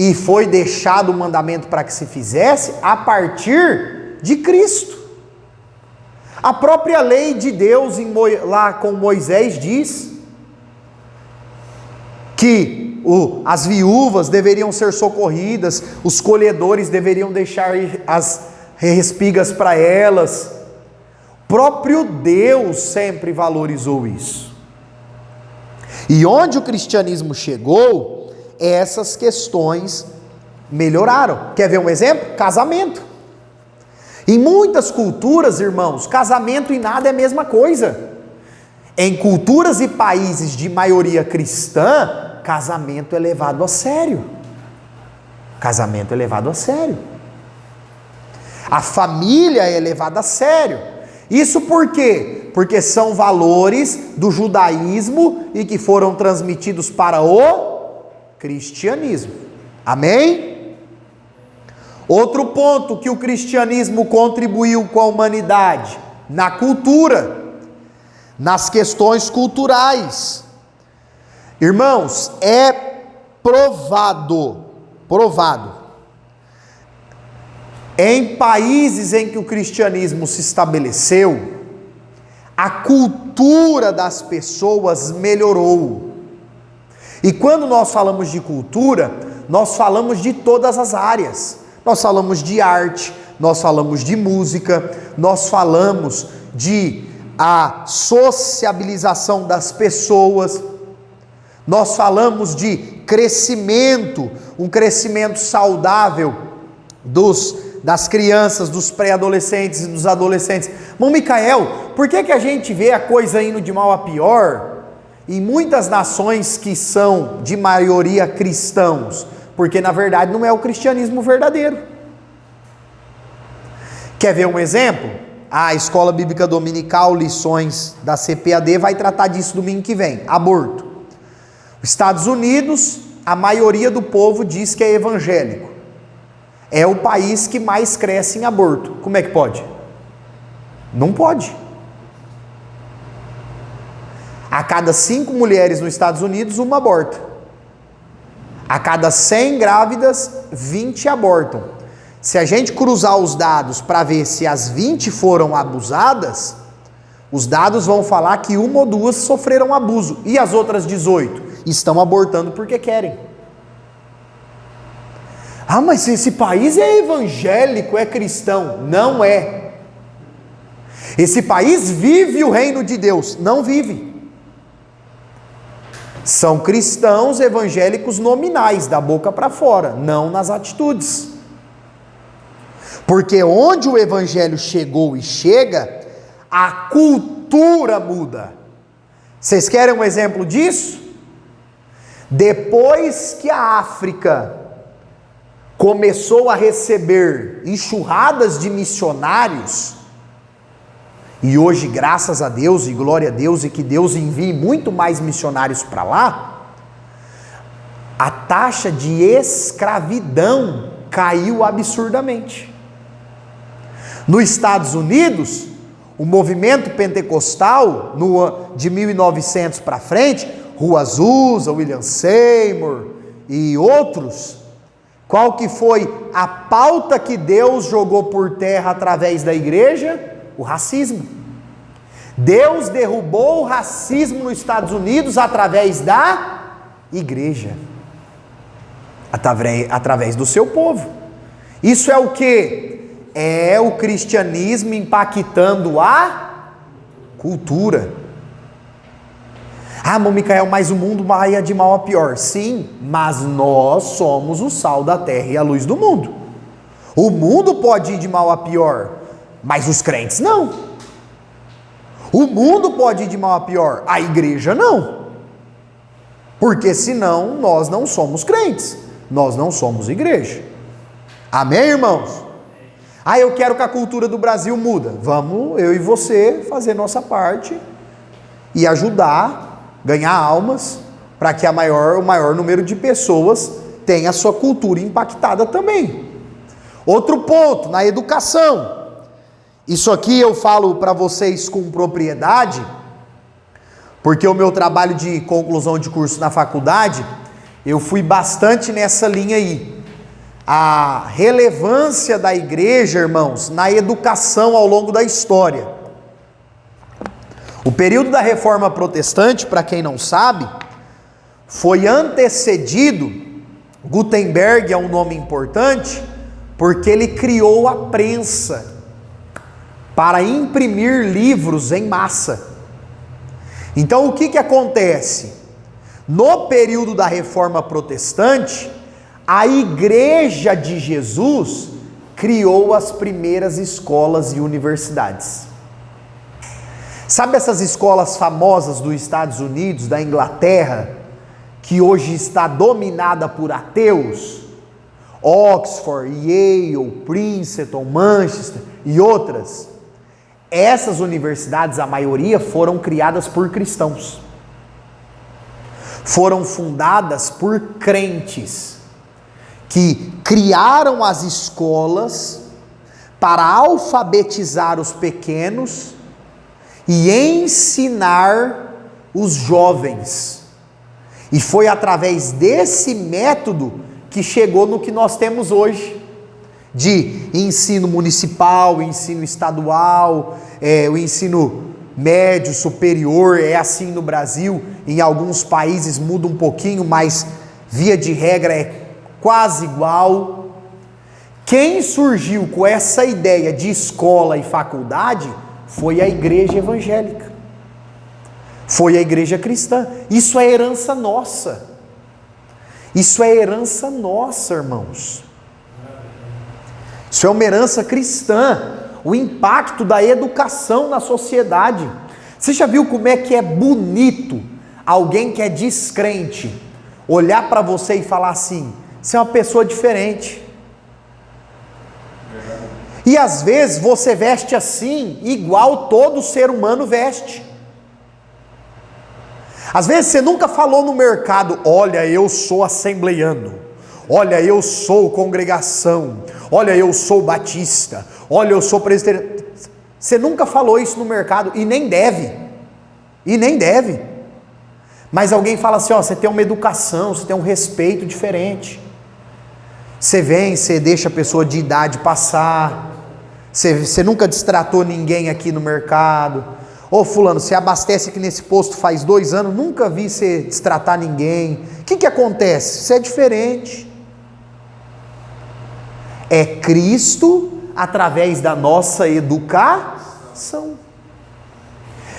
e foi deixado o mandamento para que se fizesse a partir de Cristo. A própria lei de Deus lá com Moisés diz que as viúvas deveriam ser socorridas, os colhedores deveriam deixar as espigas para elas. O próprio Deus sempre valorizou isso. E onde o cristianismo chegou, essas questões melhoraram. Quer ver um exemplo? Casamento. Em muitas culturas, irmãos, casamento e nada é a mesma coisa. Em culturas e países de maioria cristã, casamento é levado a sério. Casamento é levado a sério. A família é levada a sério. Isso por quê? Porque são valores do judaísmo e que foram transmitidos para o cristianismo. Amém? Outro ponto que o cristianismo contribuiu com a humanidade, na cultura, nas questões culturais. Irmãos, é provado, em países em que o cristianismo se estabeleceu, a cultura das pessoas melhorou. E quando nós falamos de cultura, nós falamos de todas as áreas. Nós falamos de arte, nós falamos de música, nós falamos de a sociabilização das pessoas, nós falamos de crescimento, um crescimento saudável das crianças, dos pré-adolescentes e dos adolescentes. Irmão Micael, por que a gente vê a coisa indo de mal a pior em muitas nações que são de maioria cristãos? Porque na verdade não é o cristianismo verdadeiro. Quer ver um exemplo? A Escola Bíblica Dominical, lições da CPAD, vai tratar disso domingo que vem. Aborto. Os Estados Unidos, a maioria do povo diz que é evangélico. É o país que mais cresce em aborto. Como é que pode? Não pode. A cada 5 mulheres nos Estados Unidos, uma aborta. A cada 100 grávidas, 20 abortam. se a gente cruzar os dados para ver se as 20 foram abusadas, os dados vão falar que uma ou duas sofreram abuso. E as outras 18 estão abortando porque querem. Ah, mas esse país é evangélico, é cristão. Não é. Esse país vive o reino de Deus. Não vive. São cristãos evangélicos nominais, da boca para fora, não nas atitudes. Porque onde o evangelho chegou e chega, a cultura muda. Vocês querem um exemplo disso? Depois que a África começou a receber enxurradas de missionários, e hoje, graças a Deus e glória a Deus, e que Deus envie muito mais missionários para lá, a taxa de escravidão caiu absurdamente. Nos Estados Unidos, o movimento pentecostal, de 1900 para frente, Rua Azusa, William Seymour e outros, qual que foi a pauta que Deus jogou por terra através da igreja? O racismo. Deus derrubou o racismo nos Estados Unidos através da igreja, através do seu povo. Isso é o que? É o cristianismo impactando a cultura. Ah, Micael, mas o mundo vai de mal a pior. Sim, mas nós somos o sal da terra e a luz do mundo. O mundo pode ir de mal a pior, mas os crentes não. O mundo pode ir de mal a pior, a igreja não. Porque senão nós não somos crentes, nós não somos igreja. Amém, irmãos? Ah, eu quero que a cultura do Brasil muda. Vamos, eu e você, fazer nossa parte e ajudar, ganhar almas, para que o maior número de pessoas tenha a sua cultura impactada também. Outro ponto, na educação. Isso aqui eu falo para vocês com propriedade, porque o meu trabalho de conclusão de curso na faculdade, eu fui bastante nessa linha aí. A relevância da igreja, irmãos, na educação ao longo da história. O período da Reforma Protestante, para quem não sabe, foi antecedido, Gutenberg é um nome importante, porque ele criou a prensa para imprimir livros em massa. Então o que acontece? No período da Reforma Protestante, a Igreja de Jesus criou as primeiras escolas e universidades. Sabe essas escolas famosas dos Estados Unidos, da Inglaterra, que hoje está dominada por ateus? Oxford, Yale, Princeton, Manchester e outras. Essas universidades, a maioria, foram criadas por cristãos. Foram fundadas por crentes que criaram as escolas para alfabetizar os pequenos e ensinar os jovens. E foi através desse método que chegou no que nós temos hoje, de ensino municipal, ensino estadual, o ensino médio, superior, é assim no Brasil. Em alguns países muda um pouquinho, mas via de regra é quase igual. Quem surgiu com essa ideia de escola e faculdade foi a igreja evangélica, foi a igreja cristã. Isso é herança nossa. Isso é herança nossa, irmãos. Isso é uma herança cristã. O impacto da educação na sociedade. Você já viu como é que é bonito alguém que é descrente olhar para você e falar assim: você é uma pessoa diferente. E às vezes você veste assim, igual todo ser humano veste. Às vezes você nunca falou no mercado: olha, eu sou assembleiano, olha, eu sou congregação, olha, eu sou batista, olha, eu sou presbiteriano. Você nunca falou isso no mercado, e nem deve. Mas alguém fala assim: ó, você tem uma educação, você tem um respeito diferente. Você vem, você deixa a pessoa de idade passar. Você nunca destratou ninguém aqui no mercado. Ô fulano, você abastece aqui nesse posto faz 2 anos, nunca vi você destratar ninguém. O que acontece? Você é diferente. É Cristo através da nossa educação.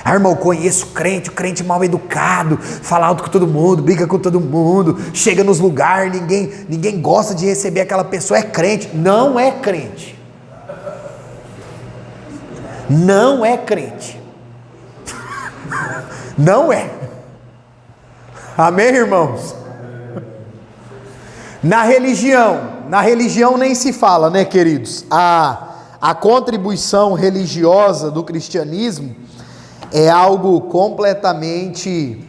Ah, irmão, eu conheço crente, o crente mal educado, fala alto com todo mundo, briga com todo mundo, chega nos lugares, ninguém gosta de receber aquela pessoa, é crente. Não é crente. Não é crente. Não é. Amém, irmãos? Na religião nem se fala, né, queridos? A contribuição religiosa do cristianismo é algo completamente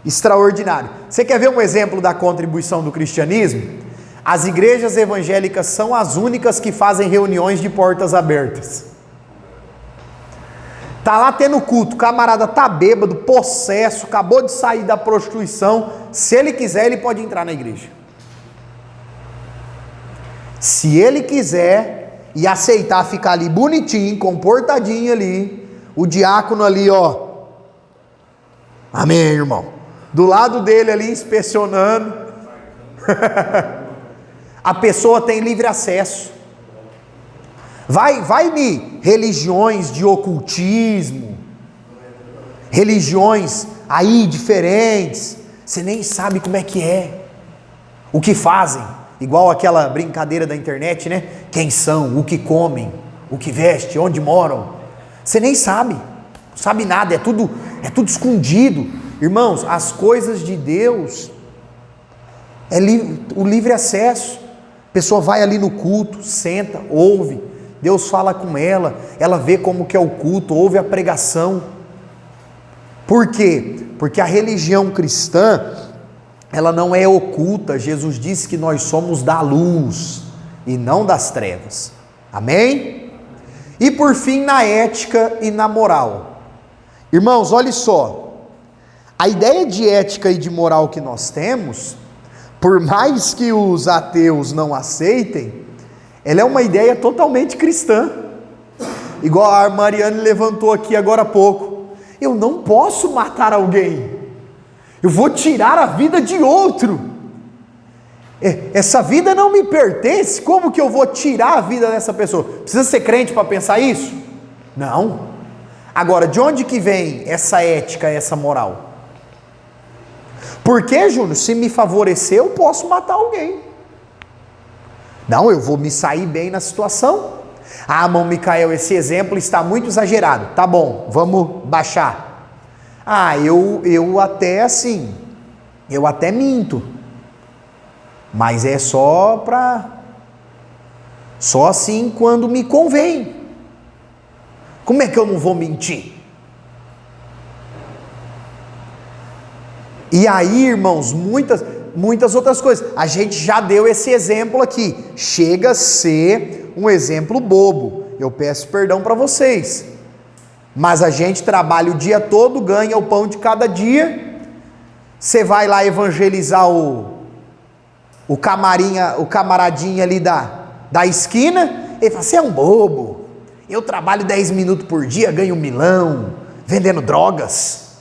extraordinário. Você quer ver um exemplo da contribuição do cristianismo? As igrejas evangélicas são as únicas que fazem reuniões de portas abertas. Tá lá tendo culto, o camarada tá bêbado, possesso, acabou de sair da prostituição, se ele quiser ele pode entrar na igreja. Se ele quiser e aceitar ficar ali bonitinho, comportadinho ali, o diácono ali, ó, amém, irmão, do lado dele ali, inspecionando, a pessoa tem livre acesso. Vai-me religiões de ocultismo, religiões aí diferentes, você nem sabe como é que é, o que fazem, igual aquela brincadeira da internet, né? Quem são, o que comem, o que vestem, onde moram. Você nem sabe, não sabe nada, é tudo escondido. Irmãos, as coisas de Deus é o livre acesso. A pessoa vai ali no culto, senta, ouve, Deus fala com ela vê como que é o culto, ouve a pregação. Por quê? Porque a religião cristã, ela não é oculta. Jesus disse que nós somos da luz e não das trevas. Amém? E por fim, na ética e na moral. Irmãos, olha só. A ideia de ética e de moral que nós temos, por mais que os ateus não aceitem, ela é uma ideia totalmente cristã. Igual a Mariane levantou aqui agora há pouco. Eu não posso matar alguém. Eu vou tirar a vida de outro. Essa vida não me pertence, como que eu vou tirar a vida dessa pessoa? Precisa ser crente para pensar isso? Não. Agora, de onde que vem essa ética, essa moral? Porque, Júnior, se me favorecer, eu posso matar alguém. Não, eu vou me sair bem na situação. Ah, irmão Micael, esse exemplo está muito exagerado. Tá bom, vamos baixar. Ah, eu até assim, eu até minto. Mas é só assim quando me convém. Como é que eu não vou mentir? E aí, irmãos, muitas outras coisas. A gente já deu esse exemplo aqui. Chega a ser um exemplo bobo. Eu peço perdão para vocês. Mas a gente trabalha o dia todo, ganha o pão de cada dia. Você vai lá evangelizar o camaradinho ali da esquina, ele fala, você é um bobo, eu trabalho 10 minutos por dia, ganho 1 milhão, vendendo drogas,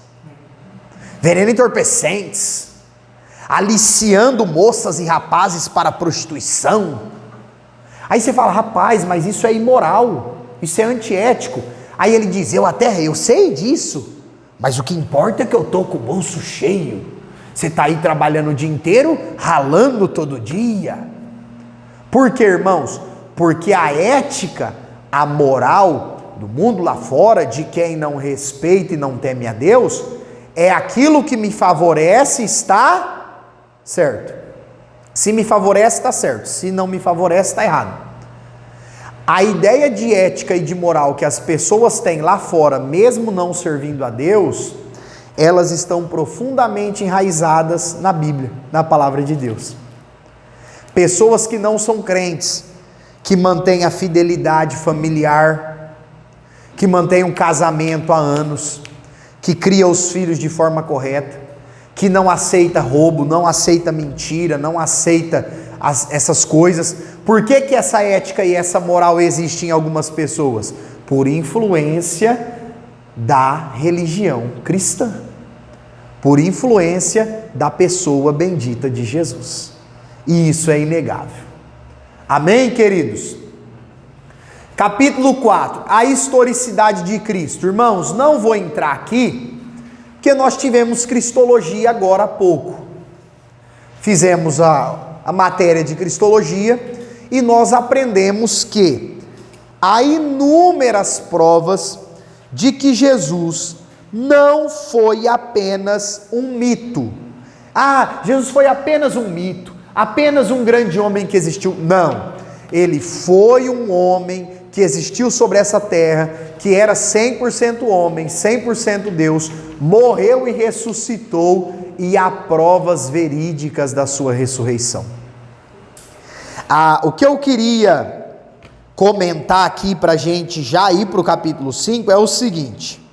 vendendo entorpecentes, aliciando moças e rapazes para a prostituição. Aí você fala, rapaz, mas isso é imoral, isso é antiético. Aí ele diz, eu sei disso, mas o que importa é que eu estou com o bolso cheio. Você está aí trabalhando o dia inteiro, ralando todo dia. Por quê, irmãos? Porque a ética, a moral do mundo lá fora, de quem não respeita e não teme a Deus, é aquilo que me favorece, está certo. Se me favorece, está certo. Se não me favorece, está errado. A ideia de ética e de moral que as pessoas têm lá fora, mesmo não servindo a Deus, elas estão profundamente enraizadas na Bíblia, na palavra de Deus. Pessoas que não são crentes, que mantêm a fidelidade familiar, que mantêm um casamento há anos, que cria os filhos de forma correta, que não aceita roubo, não aceita mentira, não aceita essas coisas. Por que que essa ética e essa moral existem em algumas pessoas? Por influência da religião cristã, por influência da pessoa bendita de Jesus. E isso é inegável. Amém, queridos? Capítulo 4, a historicidade de Cristo. Irmãos, não vou entrar aqui, porque nós tivemos cristologia agora há pouco. Fizemos a matéria de cristologia e nós aprendemos que há inúmeras provas de que Jesus não foi apenas um mito. Ah, Jesus foi apenas um mito, apenas um grande homem que existiu. Não, ele foi um homem que existiu sobre essa terra, que era 100% homem, 100% Deus, morreu e ressuscitou, e há provas verídicas da sua ressurreição. O que eu queria comentar aqui para a gente já ir para o capítulo 5 é o seguinte,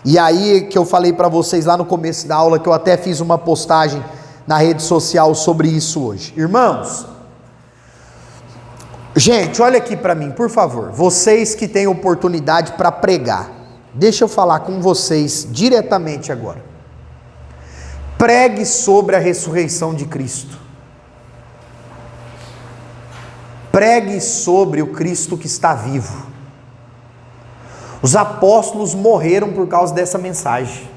e aí que eu falei para vocês lá no começo da aula, que eu até fiz uma postagem na rede social sobre isso hoje. Irmãos, gente, olha aqui para mim, por favor, vocês que têm oportunidade para pregar, deixa eu falar com vocês diretamente agora. Pregue sobre a ressurreição de Cristo. Pregue sobre o Cristo que está vivo. Os apóstolos morreram por causa dessa mensagem.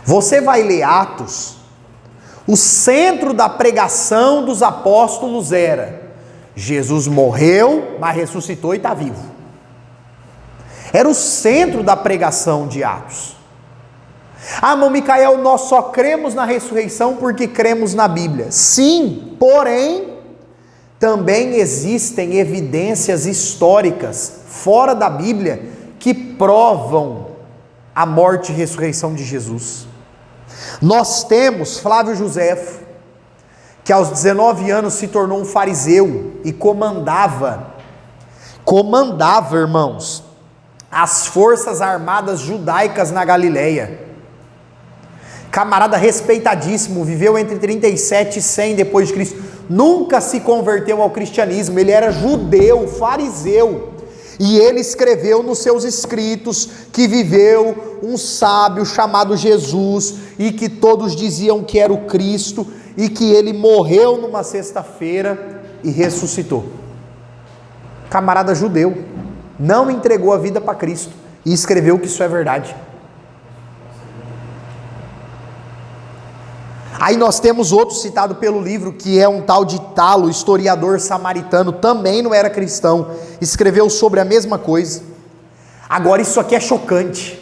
Você vai ler Atos, o centro da pregação dos apóstolos era: Jesus morreu, mas ressuscitou e está vivo. Era o centro da pregação de Atos. Ah, irmão Micael, nós só cremos na ressurreição porque cremos na Bíblia. Sim, porém, também existem evidências históricas fora da Bíblia que provam a morte e ressurreição de Jesus. Nós temos Flávio Joséfo, que aos 19 anos se tornou um fariseu e comandava, irmãos, as forças armadas judaicas na Galileia. Camarada respeitadíssimo, viveu entre 37 e 100 depois de Cristo, nunca se converteu ao cristianismo, ele era judeu, fariseu, e ele escreveu nos seus escritos que viveu um sábio chamado Jesus, e que todos diziam que era o Cristo, e que ele morreu numa sexta-feira e ressuscitou. Camarada judeu, não entregou a vida para Cristo, e escreveu que isso é verdade. Aí nós temos outro citado pelo livro, que é um tal de Talo, historiador samaritano, também não era cristão, escreveu sobre a mesma coisa. Agora isso aqui é chocante,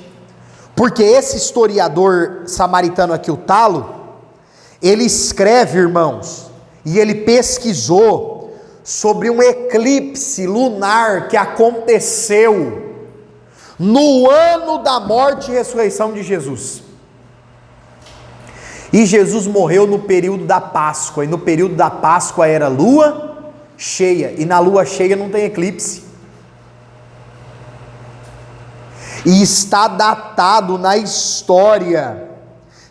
porque esse historiador samaritano aqui, o Talo, ele escreve, irmãos, e ele pesquisou sobre um eclipse lunar que aconteceu no ano da morte e ressurreição de Jesus. E Jesus morreu no período da Páscoa, e no período da Páscoa era lua cheia, e na lua cheia não tem eclipse. E está datado na história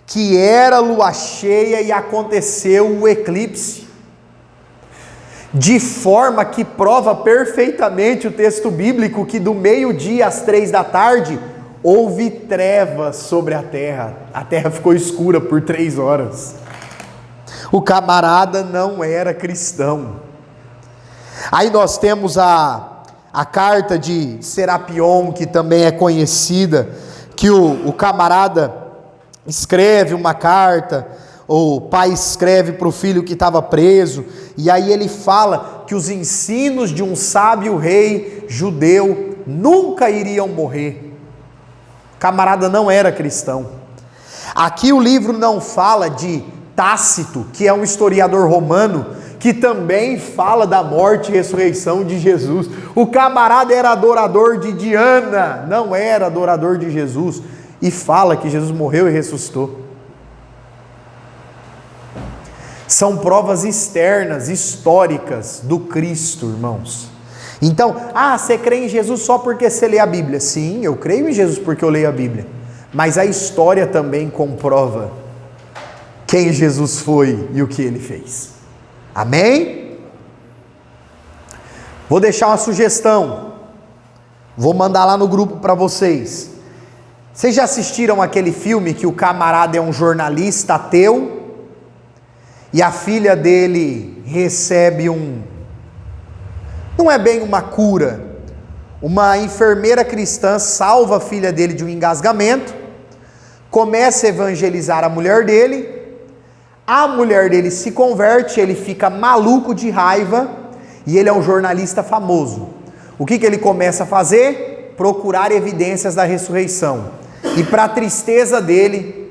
que era lua cheia e aconteceu o eclipse, de forma que prova perfeitamente o texto bíblico que do meio-dia às 3 da tarde houve trevas sobre a terra ficou escura por 3 horas. O camarada não era cristão. Aí nós temos a carta de Serapion, que também é conhecida, que o camarada escreve uma carta, o pai escreve para o filho que estava preso, e aí ele fala que os ensinos de um sábio rei judeu nunca iriam morrer. Camarada não era cristão. Aqui o livro não fala de Tácito, que é um historiador romano, que também fala da morte e ressurreição de Jesus. O camarada era adorador de Diana, não era adorador de Jesus, e fala que Jesus morreu e ressuscitou. São provas externas, históricas do Cristo, irmãos. Então, você crê em Jesus só porque você lê a Bíblia? Sim, eu creio em Jesus porque eu leio a Bíblia. Mas a história também comprova quem Jesus foi e o que ele fez. Amém? Vou deixar uma sugestão. Vou mandar lá no grupo para vocês. Vocês já assistiram aquele filme que o camarada é um jornalista ateu e a filha dele recebe não é bem uma cura. Uma enfermeira cristã salva a filha dele de um engasgamento, começa a evangelizar a mulher dele se converte, ele fica maluco de raiva e ele é um jornalista famoso. O que ele começa a fazer? Procurar evidências da ressurreição. E para a tristeza dele,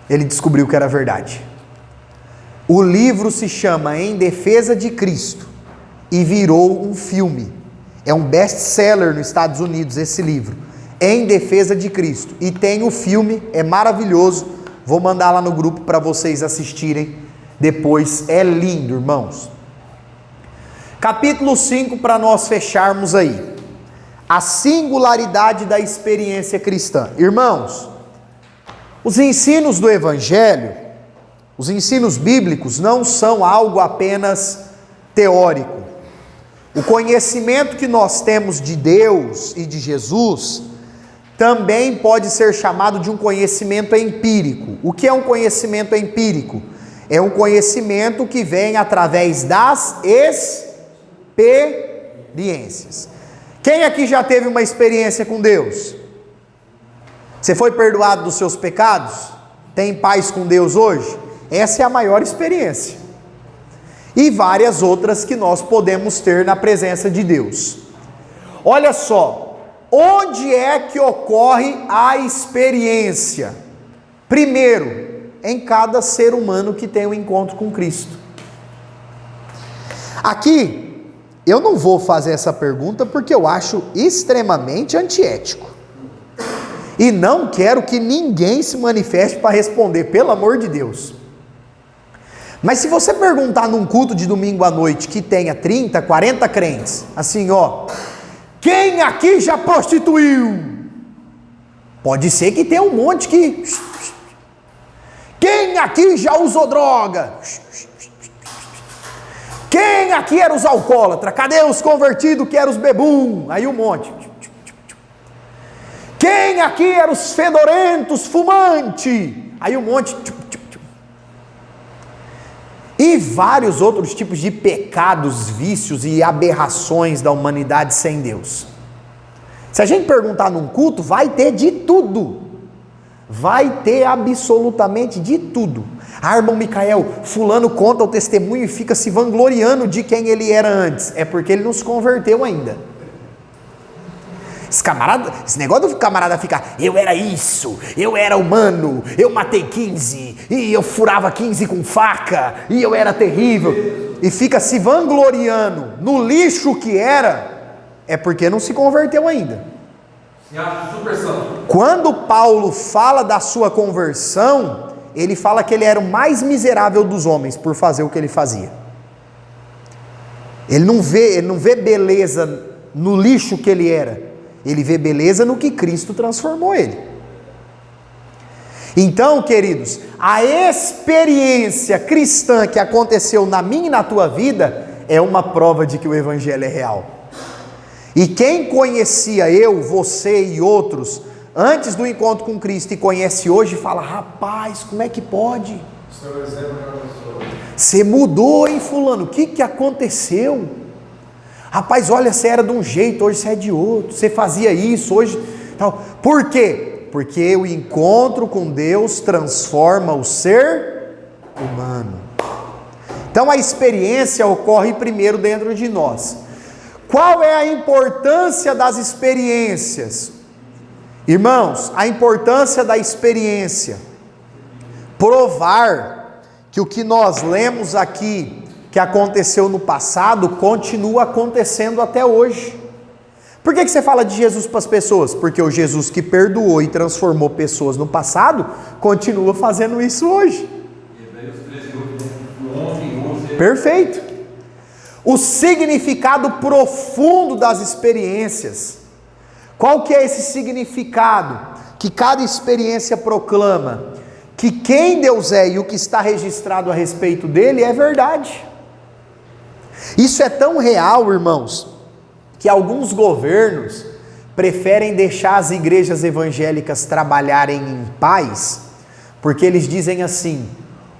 ele descobriu que era verdade. O livro se chama Em Defesa de Cristo e virou um filme. É um best-seller nos Estados Unidos esse livro. Em Defesa de Cristo. E tem o filme, é maravilhoso. Vou mandar lá no grupo para vocês assistirem depois. É lindo, irmãos. Capítulo 5, para nós fecharmos aí. A singularidade da experiência cristã. Irmãos, os ensinos do Evangelho, os ensinos bíblicos não são algo apenas teórico. O conhecimento que nós temos de Deus e de Jesus também pode ser chamado de um conhecimento empírico. O que é um conhecimento empírico? É um conhecimento que vem através das experiências. Quem aqui já teve uma experiência com Deus? Você foi perdoado dos seus pecados? Tem paz com Deus hoje? Essa é a maior experiência. E várias outras que nós podemos ter na presença de Deus. Olha só, onde é que ocorre a experiência? Primeiro, em cada ser humano que tem um encontro com Cristo. Aqui, eu não vou fazer essa pergunta porque eu acho extremamente antiético. E não quero que ninguém se manifeste para responder, pelo amor de Deus. Mas se você perguntar num culto de domingo à noite que tenha 30, 40 crentes, assim ó, quem aqui já prostituiu? Pode ser que tenha um monte que... Quem aqui já usou droga? Quem aqui era os alcoólatras? Cadê os convertidos que eram os bebum? Aí um monte. Quem aqui era os fedorentos, fumante? Aí um monte. E vários outros tipos de pecados, vícios e aberrações da humanidade sem Deus. Se a gente perguntar num culto, vai ter de tudo. Vai ter absolutamente de tudo. Ah, irmão Micael, fulano conta o testemunho e fica se vangloriando de quem ele era antes. É porque ele não se converteu ainda. Esse negócio do camarada ficar, eu era isso, eu era humano, eu matei 15, e eu furava 15 com faca, e eu era terrível, e fica se vangloriando no lixo que era, é porque não se converteu ainda. Super santo. Quando Paulo fala da sua conversão, ele fala que ele era o mais miserável dos homens por fazer o que ele fazia. Ele não vê beleza no lixo que ele era. Ele vê beleza no que Cristo transformou ele. Então, queridos, a experiência cristã que aconteceu na minha e na tua vida é uma prova de que o Evangelho é real. E quem conhecia eu, você e outros antes do encontro com Cristo e conhece hoje, fala, rapaz, como é que pode? Você mudou, hein, fulano? O que aconteceu? Rapaz, olha, você era de um jeito, hoje você é de outro. Você fazia isso, hoje... Tal. Por quê? Porque o encontro com Deus transforma o ser humano. Então a experiência ocorre primeiro dentro de nós. Qual é a importância das experiências? Irmãos, a importância da experiência. Provar que o que nós lemos aqui, que aconteceu no passado, continua acontecendo até hoje. Por que você fala de Jesus para as pessoas? Porque o Jesus que perdoou e transformou pessoas no passado, continua fazendo isso hoje. Perfeito. O significado profundo das experiências. Qual que é esse significado que cada experiência proclama? que quem Deus é e o que está registrado a respeito dele é verdade. Isso é tão real, irmãos, que alguns governos preferem deixar as igrejas evangélicas trabalharem em paz, porque eles dizem assim: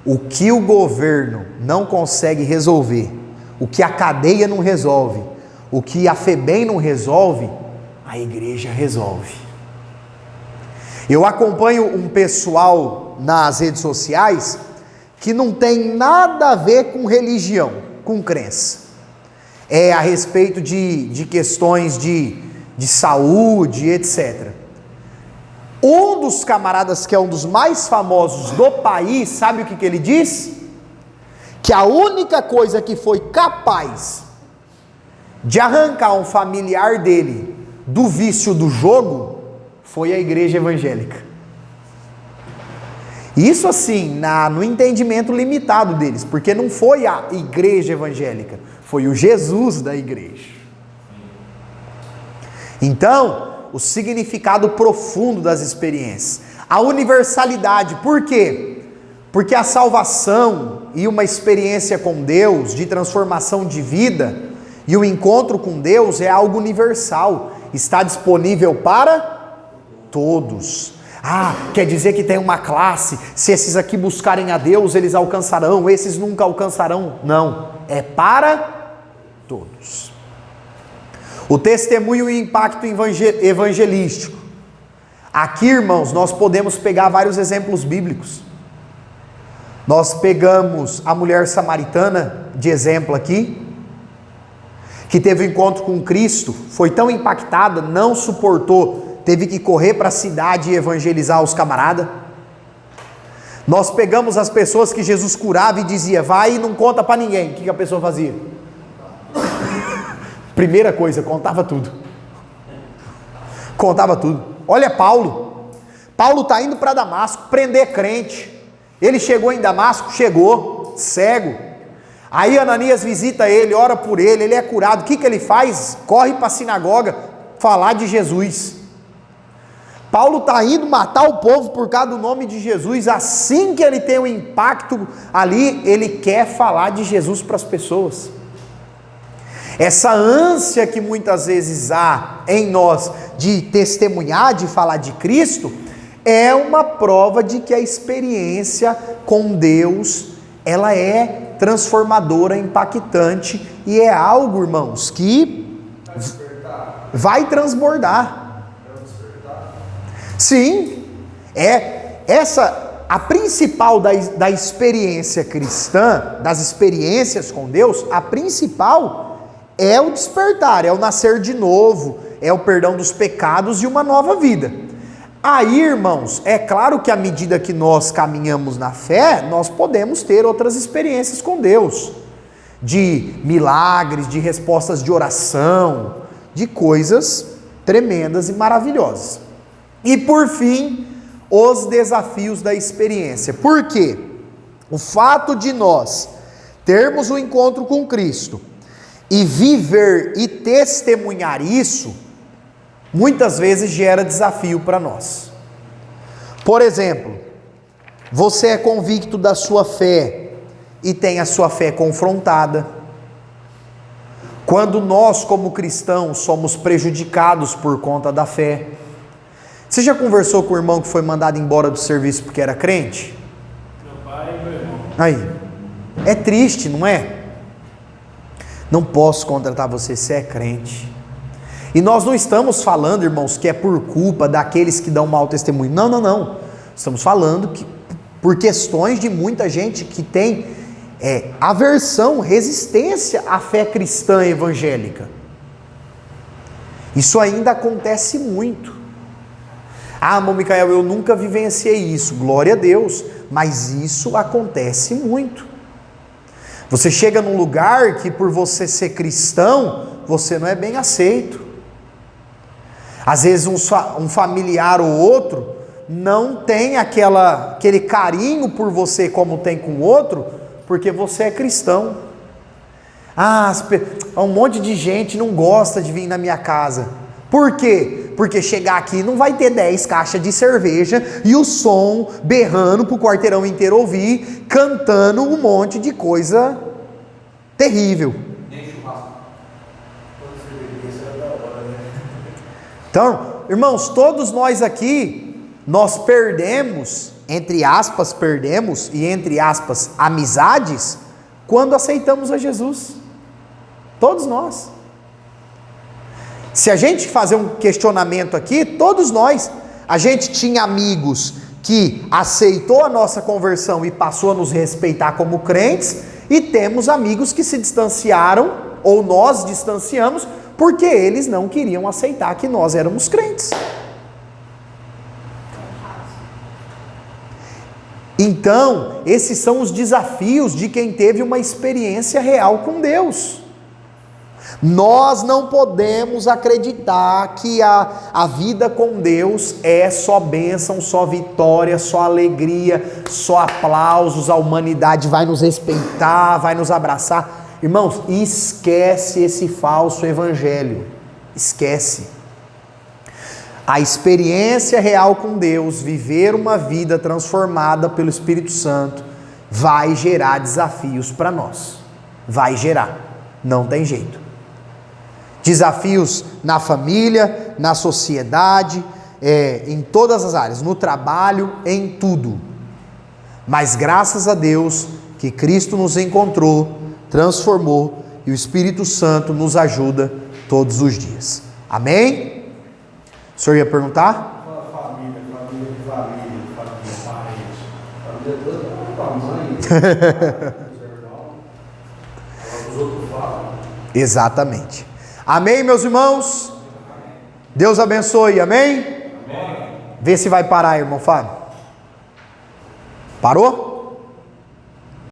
o que o governo não consegue resolver, o que a cadeia não resolve, o que a FEBEM não resolve, a igreja resolve. Eu acompanho um pessoal nas redes sociais que não tem nada a ver com religião, com crença. É a respeito de questões de saúde, etc. Um dos camaradas, que é um dos mais famosos do país, sabe o que ele diz? Que a única coisa que foi capaz de arrancar um familiar dele do vício do jogo foi a igreja evangélica. Isso assim, no entendimento limitado deles, porque não foi a igreja evangélica, foi o Jesus da igreja. Então, o significado profundo das experiências, a universalidade. Por quê? Porque a salvação e uma experiência com Deus, de transformação de vida, e o encontro com Deus é algo universal, está disponível para todos. Quer dizer que tem uma classe, se esses aqui buscarem a Deus, eles alcançarão, esses nunca alcançarão. Não, é para todos. O testemunho e impacto evangelístico. Aqui, irmãos, nós podemos pegar vários exemplos bíblicos. Nós pegamos a mulher samaritana de exemplo aqui, que teve um encontro com Cristo, foi tão impactada, não suportou, teve que correr para a cidade e evangelizar os camaradas. Nós pegamos as pessoas que Jesus curava e dizia: vai e não conta para ninguém. O que a pessoa fazia? Primeira coisa, contava tudo. Contava tudo. Olha Paulo. Paulo está indo para Damasco prender crente. Ele chegou em Damasco, chegou cego. Aí Ananias visita ele, ora por ele, ele é curado. O que ele faz? Corre para a sinagoga falar de Jesus. Paulo está indo matar o povo por causa do nome de Jesus. Assim que ele tem um impacto ali, ele quer falar de Jesus para as pessoas. Essa ânsia que muitas vezes há em nós de testemunhar, de falar de Cristo, é uma prova de que a experiência com Deus, ela é transformadora, impactante, e é algo, irmãos, que vai transbordar. Sim, a principal da experiência cristã, das experiências com Deus, a principal é o despertar, é o nascer de novo, é o perdão dos pecados e uma nova vida. Aí, irmãos, é claro que à medida que nós caminhamos na fé, nós podemos ter outras experiências com Deus, de milagres, de respostas de oração, de coisas tremendas e maravilhosas. E por fim, os desafios da experiência. Por quê? O fato de nós termos um encontro com Cristo e viver e testemunhar isso, muitas vezes gera desafio para nós. Por exemplo, você é convicto da sua fé e tem a sua fé confrontada. Quando nós, como cristãos, somos prejudicados por conta da fé. Você já conversou com o irmão que foi mandado embora do serviço porque era crente? Meu pai e meu irmão. Aí, é triste, não é? Não posso contratar você, você é crente. E nós não estamos falando, irmãos, que é por culpa daqueles que dão mau testemunho. Não, não, não. Estamos falando que por questões de muita gente que tem aversão, resistência à fé cristã evangélica. Isso ainda acontece muito. Irmão Micael, eu nunca vivenciei isso. Glória a Deus. Mas isso acontece muito. Você chega num lugar que por você ser cristão, você não é bem aceito. Às vezes um familiar ou outro não tem aquele carinho por você como tem com o outro, porque você é cristão. Um monte de gente não gosta de vir na minha casa. Por quê? Porque chegar aqui não vai ter 10 caixas de cerveja e o som berrando para o quarteirão inteiro ouvir, cantando um monte de coisa terrível. Nem churrasco. Toda cerveja era da hora, né? Então, irmãos, todos nós aqui, nós perdemos, entre aspas, perdemos, e entre aspas, amizades, quando aceitamos a Jesus. Todos nós. Se a gente fazer um questionamento aqui, todos nós, a gente tinha amigos que aceitou a nossa conversão e passou a nos respeitar como crentes, e temos amigos que se distanciaram, ou nós distanciamos, porque eles não queriam aceitar que nós éramos crentes. Então, esses são os desafios de quem teve uma experiência real com Deus. Nós não podemos acreditar que a vida com Deus é só bênção, só vitória, só alegria, só aplausos, a humanidade vai nos respeitar, vai nos abraçar. Irmãos, esquece esse falso evangelho, esquece. A experiência real com Deus, viver uma vida transformada pelo Espírito Santo, vai gerar desafios para nós, vai gerar, não tem jeito. Desafios na família, na sociedade, em todas as áreas, no trabalho, em tudo. Mas graças a Deus que Cristo nos encontrou, transformou e o Espírito Santo nos ajuda todos os dias. Amém? O senhor ia perguntar? Família, parente. Família toda, mãe, os outros falam. Exatamente. Amém, meus irmãos? Deus abençoe, amém? Vê se vai parar, irmão Fábio. Parou?